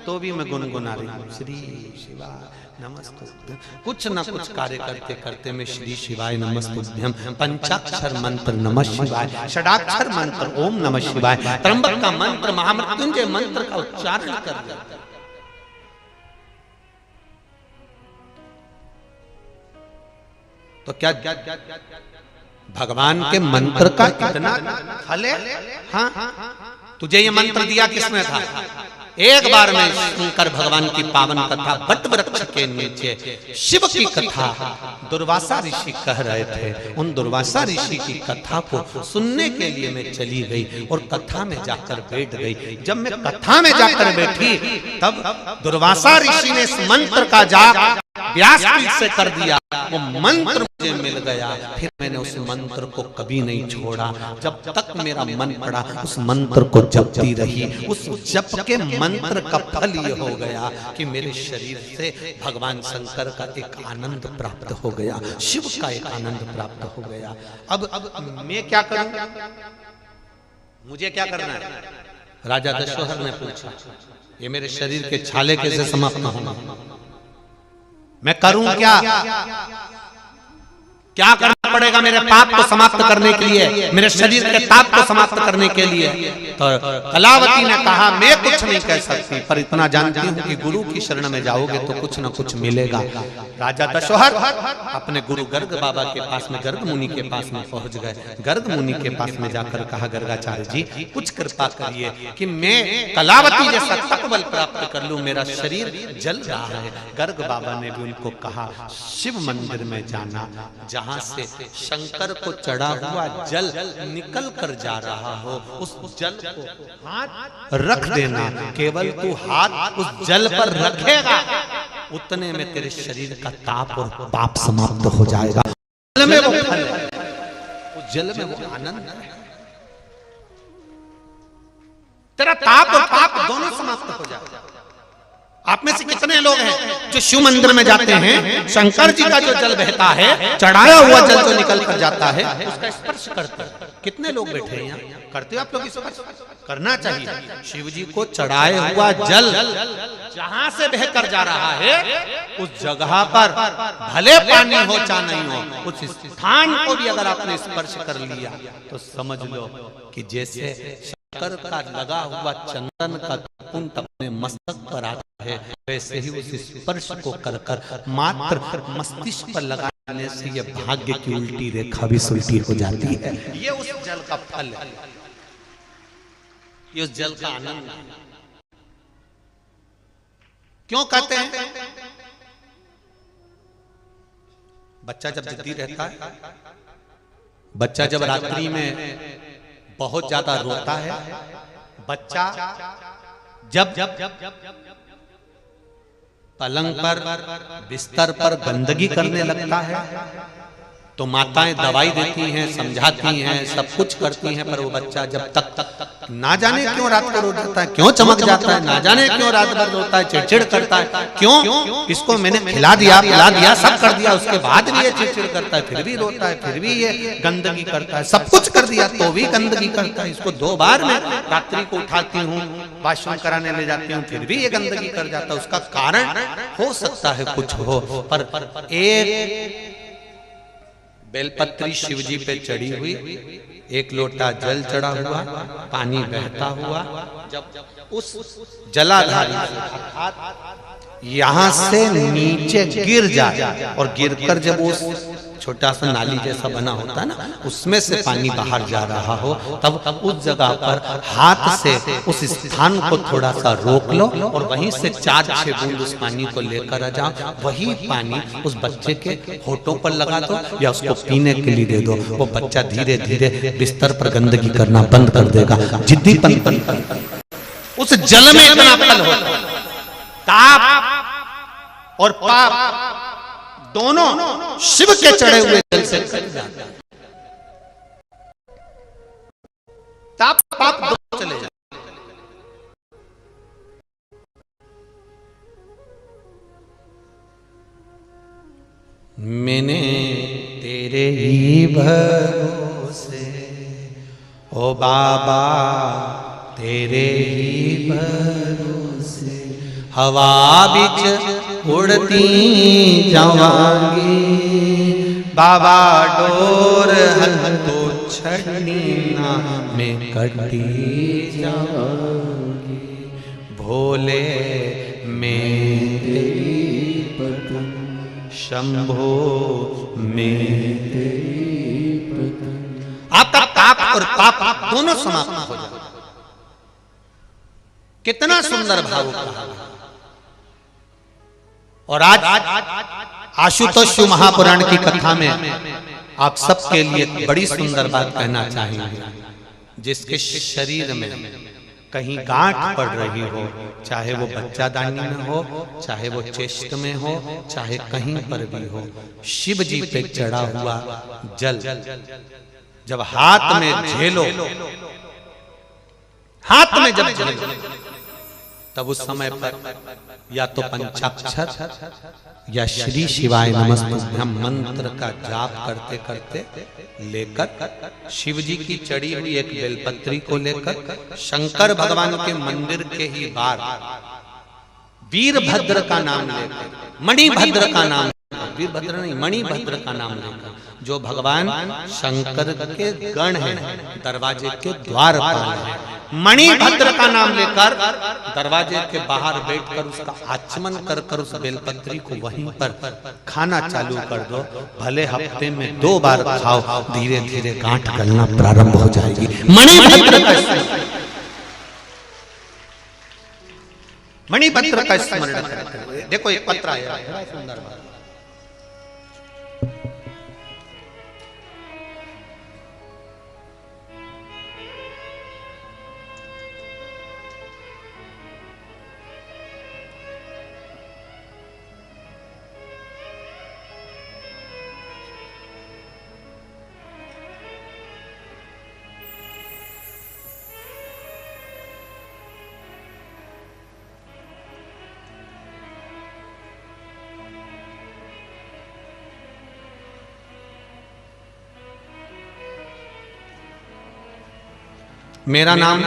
Speaker 1: तो भी मैं गुनगुना रही हूँ श्री शिवाय नमस्तुभ्यं। कुछ न कुछ कार्य करते करते मैं श्री शिवाय नमस्तुभ्यं, पंचाक्षर मंत्र नमः शिवाय, षडाक्षर मंत्र ओम नमः शिवाय, त्र्यंबक का मंत्र, महामृत्युंजय मंत्र का उच्चारण कर देता। तो क्या भगवान के मंत्र का इतना फल है? हाँ, तुझे ये मंत्र दिया किसने था? एक बार में शंकर भगवान की पावन कथा बट वृक्ष के नीचे शिव की कथा दुर्वासा ऋषि कह रहे थे, उन दुर्वासा ऋषि की कथा को सुनने के लिए मैं चली गई और कथा में जाकर बैठ गई। जब मैं कथा में जाकर बैठी तब दुर्वासा ऋषि ने इस मंत्र का जाप व्यासपीठ से कर दिया, वो मंत्र मुझे मिल गया। फिर मैंने उस मंत्र को कभी नहीं छोड़ा, जब तक मेरा मन पड़ा उस मंत्र को जपती रही। उस जप के मंत्र का फल ये हो गया कि मेरे शरीर से भगवान शंकर का एक आनंद प्राप्त हो गया, शिव का एक आनंद प्राप्त हो गया। अब मैं क्या करूं, मुझे क्या करना है? राजा दशोहर ने पूछा, ये मेरे शरीर के छाले कैसे समाप्त होंगे, मैं करूं क्या? क्या करना पड़ेगा मेरे पाप को समाप्त करने के लिए, मेरे शरीर के ताप को समाप्त करने के लिए? तो कलावती ने कहा मैं कुछ नहीं कह सकती, पर इतना जानती हूँ कि गुरु की शरण में जाओगे तो कुछ न कुछ मिलेगा। राजा दशरथ अपने गुरु गर्ग बाबा के पास में, गर्ग मुनि के पास में पहुंच गए। गर्ग मुनि के पास में जाकर कहा, गर्गाचार्य जी कुछ कृपा करिए कि मैं कलावती जैसा तपबल प्राप्त कर लूं, मेरा शरीर जल रहा है। गर्ग बाबा ने भी उनको कहा, शिव मंदिर में जाना, जहां से शंकर को चढ़ा हुआ जल निकल कर जा रहा हो, उस जल को हाथ रख देना। केवल तू हाथ उस जल पर रखेगा, उतने में तेरे शरीर का ताप और पाप समाप्त हो जाएगा। जल में वो फल है, उस जल में वो आनंद है, तेरा ताप और पाप दोनों समाप्त हो जाएगा। आप में से कितने लोग हैं जो शिव मंदिर में जाते हैं, शंकर जी का जो जल बहता है, चढ़ाया हुआ जल जो निकल कर जाता है, उसका स्पर्श करते हैं? कितने लोग बैठे हैं यहाँ? करते हो आप लोग? स्पर्श करना चाहिए। शिव जी को चढ़ाए हुआ जल जहां से बहकर जा रहा है, उस जगह पर भले पानी हो चाहे नहीं हो, उस स्थान को भी अगर आपने स्पर्श कर लिया तो समझ लो कि जैसे शंकर का लगा हुआ चंदन का पुंज अपने मस्तक पर आता है, वैसे ही उस स्पर्श को कर कर मात्र मस्तिष्क पर लगाने से ये भाग्य की उल्टी रेखा भी सुलटी हो जाती है। ये उस जल का फल है, ये उस जल का आनंद है। क्यों कहते हैं? बच्चा जब जिद्दी रहता है, बच्चा जब रात्रि में बहुत ज्यादा रोता है, बच्चा जब पलंग पर बिस्तर पर गंदगी करने लगता है तो माताएं दवाई देती हैं, समझाती हैं, सब कुछ करती हैं, पर वो बच्चा जब तक ना जाने क्यों रात को रो जाता है, क्यों चमक जाता है, ना जाने क्यों रात भर रोता है, चिड़चिड़ करता है, क्यों? इसको मैंने खिला दिया, पिला दिया, सब कर दिया, उसके बाद भी ये चिड़चिड़ करता है, फिर भी रोता है, फिर भी ये गंदगी करता है, सब कुछ कर दिया तो भी गंदगी करता है। इसको 2 बार मैं रात्रि को उठाती हूँ, वॉशरूम कराने ले जाती हूँ, फिर भी ये गंदगी कर जाता है। उसका कारण हो सकता है कुछ हो, पर एक बेलपत्री शिवजी पे चढ़ी हुई, एक लोटा जल चढ़ा हुआ, पानी बहता हुआ, जब उस जलाधारी यहां से नीचे गिर जाए और गिरकर जब उस छोटा सा नाली जैसा बना होता है ना, उसमें से पानी बाहर जा रहा हो, तब उस जगह पर हाथ से उस स्थान को थोड़ा सा रोक लो और वहीं से 4-6 बूंद उस पानी को लेकर आ जाओ। वही पानी उस बच्चे के होठों पर लगा दो या उसको पीने के लिए दे दो। वो बच्चा धीरे धीरे बिस्तर पर गंदगी करना बंद कर देगा। जिद्दीपन उस जल में इतना फल हो, ताप और पाप दोनों शिव के चढ़े हुए जल से कट जाते हैं। ताप पाप दोनों चले जाते हैं। मैंने तेरे ही भरोसे ओ बाबा, तेरे ही भरोसे हवा बिच उड़ती जावांगी, बाबा डोर हन तो छड़नी ना में कटी जावांगी, भोले में तेरी पतन, शंभो में तेरी पतन। आपका पाप और पाप दोनों समाप्त हो जाए। कितना सुंदर भाव कहा। और आज आशुतोष शिव महापुराण की कथा में आप सबके लिए बड़ी सुंदर बात कहना चाहेंगे। जिसके शरीर में कहीं गांठ पड़ रही हो, चाहे वो बच्चादानी में हो, चाहे वो चेस्ट में हो, चाहे कहीं पर भी हो, शिव जी पे चढ़ा हुआ जल जब हाथ में झेलो, हाथ में जब झेलो, तब उस समय पर या तो पंचाक्षर या श्री शिवाय नमस्तुभ्यं मंत्र का जाप करते करते लेकर शिव जी की चढ़ी हुई एक बेलपत्री को लेकर शंकर भगवान के मंदिर के ही बाहर वीरभद्र का नाम लेकर, मणिभद्र का नाम लेकर वीरभद्र नहीं, मणिभद्र का नाम लेकर, जो भगवान शंकर के गण हैं, दरवाजे के द्वारपाल हैं। मणिभद्र का नाम लेकर दरवाजे के बाहर बैठकर उसका आचमन कर कर उस बेलपत्री को वहीं पर खाना चालू कर दो। भले हफ्ते में 2 बार खाओ, धीरे धीरे गांठ गलना प्रारंभ हो जाएगी। मणिभद्र का स्मरण करें। देखो एक पत्र आया है, सुंदर बात। मेरा नाम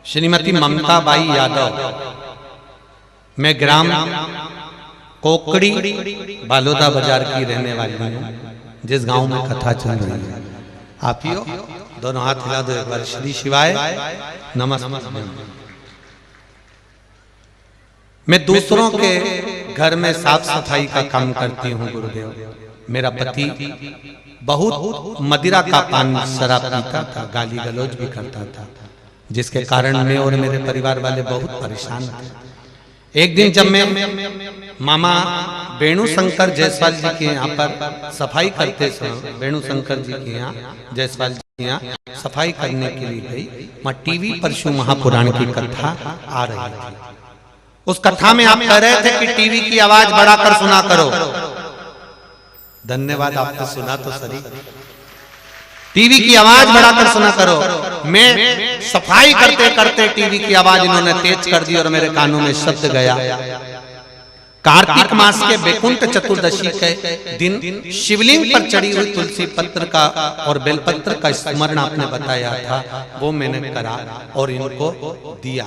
Speaker 1: श्रीमती ममता बाई यादव, मैं ग्राम कोकड़ी बालोदा बाजार की रहने वाली हूँ, जिस गांव में कथा चल रही है। आप ही हो, दोनों हाथ हिला दो एक बार। श्री शिवाय नमस्ते। मैं दूसरों के घर में साफ सफाई का काम करती हूँ गुरुदेव। मेरा पति बहुत मदिरा का पान शराब पीता था, गाली गलौज भी करता था, जिसके कारण मैं और मेरे परिवार वाले बहुत परेशान थे। एक दिन जब मैं मामा वेणु शंकर जायसवाल जी के यहाँ पर सफाई करते समय, वेणु शंकर जी के यहाँ जायसवाल जी के यहाँ सफाई करने के लिए गई, वहाँ टीवी पर शिव महापुराण की कथा आ रही थी। उस कथा में आप कह रहे थे कि टीवी की आवाज बढ़ाकर सुना करो। धन्यवाद, आपने सुना तो सही। टीवी की आवाज बढ़ाकर सुना करो। मैं सफाई करते करते टीवी की आवाज इन्होंने तेज कर दी और मेरे कानों में शब्द गया, कार्तिक मास के बैकुंठ चतुर्दशी के दिन शिवलिंग पर चढ़ी हुई तुलसी पत्र का और बेलपत्र का स्मरण आपने बताया था, वो मैंने करा और इनको दिया।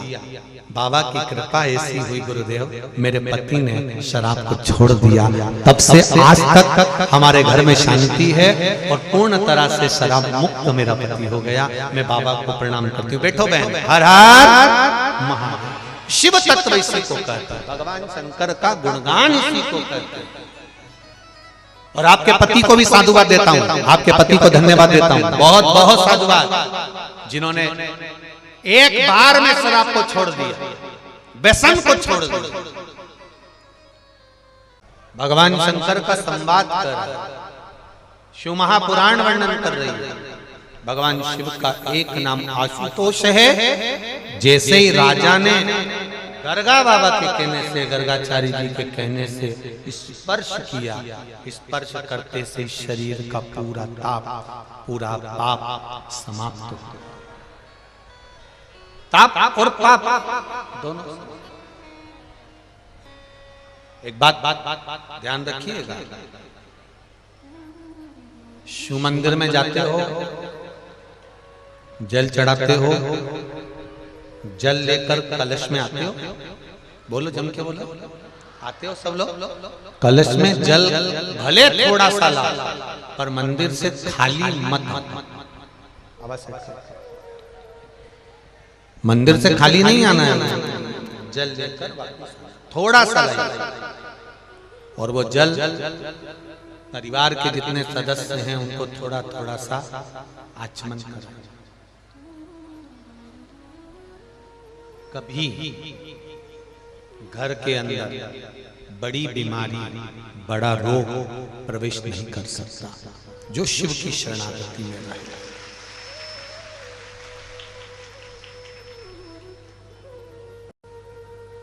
Speaker 1: बाबा की कृपा ऐसी हुई गुरुदेव, मेरे पति ने शराब को छोड़ दिया। तब से आज तक हमारे घर में शांति है और पूर्ण तरह से शराब मुक्त मेरा पति हो गया। मैं बाबा को प्रणाम करती हूँ। बैठो बहन। हर हर महादेव। शिव तत्व इसी को कहते हैं, भगवान शंकर का गुणगान इसी को कहते हैं। और आपके पति को भी साधुवाद देता हूँ, आपके पति को धन्यवाद देता हूँ, बहुत बहुत साधुवाद, जिन्होंने एक बार में शराब को छोड़ दिया, व्यसन को छोड़ दिया। भगवान शंकर का संवाद कर, शिव महापुराण वर्णन कर रही है। भगवान शिव का एक नाम आशुतोष है। जैसे ही राजा ने गर्गा बाबा के कहने से, गर्गाचारी जी के कहने से स्पर्श किया, स्पर्श करते से शरीर का पूरा ताप, पूरा पाप समाप्त हो गया। ताप और पाप दोनों। एक बात ध्यान रखिएगा, शिव मंदिर में जाते हो, जल चढ़ाते हो, जल लेकर कलश में आते हो, बोलो जम के बोलो, आते हो सब लोग। कलश में जल भले थोड़ा सा ला, पर मंदिर से खाली मत। मंदिर से खाली नहीं आना है, जल लेकर थोड़ा सा लाइए। और वो जल परिवार के जितने सदस्य हैं उनको थोड़ा थोड़ा सा आचमन करो। कभी घर के अंदर बड़ी बीमारी, बड़ा रोग प्रवेश नहीं कर सकता जो शिव की शरणागति में रहे।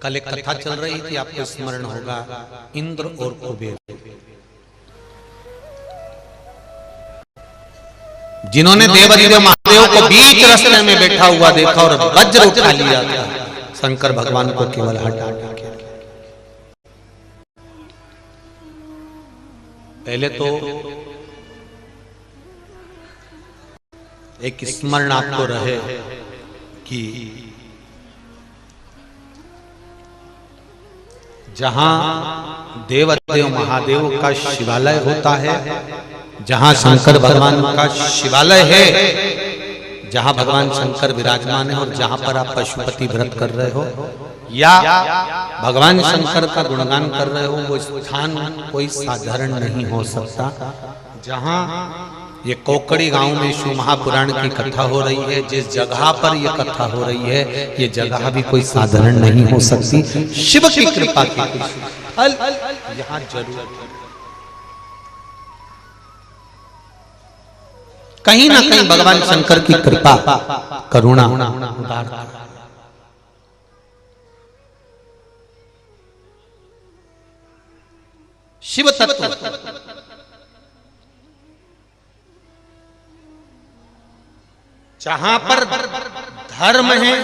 Speaker 1: कल एक कथा चल रही थी, आपको स्मरण होगा, इंद्र और कुबेर, जिन्होंने देवादिदेव महादेव को बीच रास्ते में बैठा हुआ देखा और वज्र उठा लिया था, शंकर भगवान को केवल हटा के। पहले तो एक स्मरण आपको रहे कि जहां देवदेव महादेव का शिवालय होता है, जहां शंकर भगवान का शिवालय है, जहां भगवान शंकर विराजमान है, और जहां पर आप पशुपति व्रत कर रहे हो या भगवान शंकर का गुणगान कर रहे हो, वो स्थान कोई साधारण नहीं हो सकता। जहां ये कोकड़ी गांव में शिव महापुराण की कथा हो रही है, जिस जगह पर ये कथा हो रही है, ये जगह भी कोई साधारण नहीं हो सकती। शिव की कृपा की फल यहाँ जरूर कहीं ना कहीं भगवान शंकर की कृपा करुणा उदारता। शिव तत्व जहां पर धर्म है,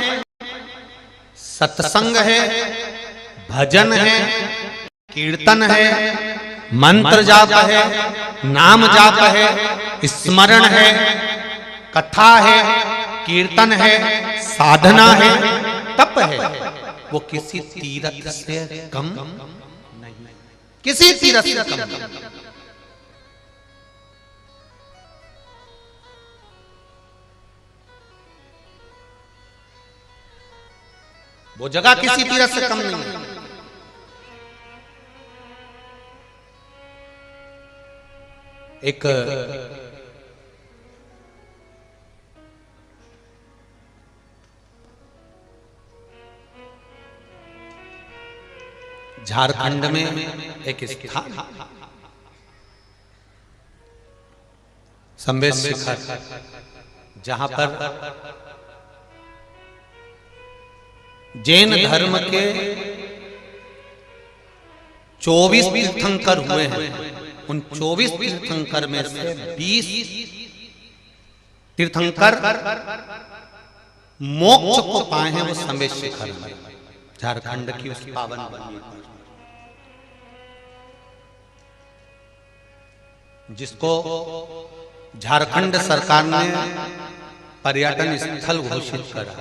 Speaker 1: सत्संग है, भजन है, कीर्तन है, मंत्र जाप है, नाम जाप है, स्मरण है, कथा है, कीर्तन है, साधना है, तप है, वो किसी तीर्थ से कम नहीं, किसी तीर्थ से कम नहीं। वो जगह किसी तीर्थ से कम नहीं है। एक झारखंड में एक स्थान संवेद शिखर, जहां पर जैन धर्म के 24 तीर्थंकर हुए हैं। उन 24 तीर्थंकर में से 20 तीर्थंकर मोक्ष को पाए हैं, वो संवेद शिखर में, झारखंड की उस पावन भूमि पर, जिसको झारखंड सरकार ने पर्यटन स्थल घोषित करा।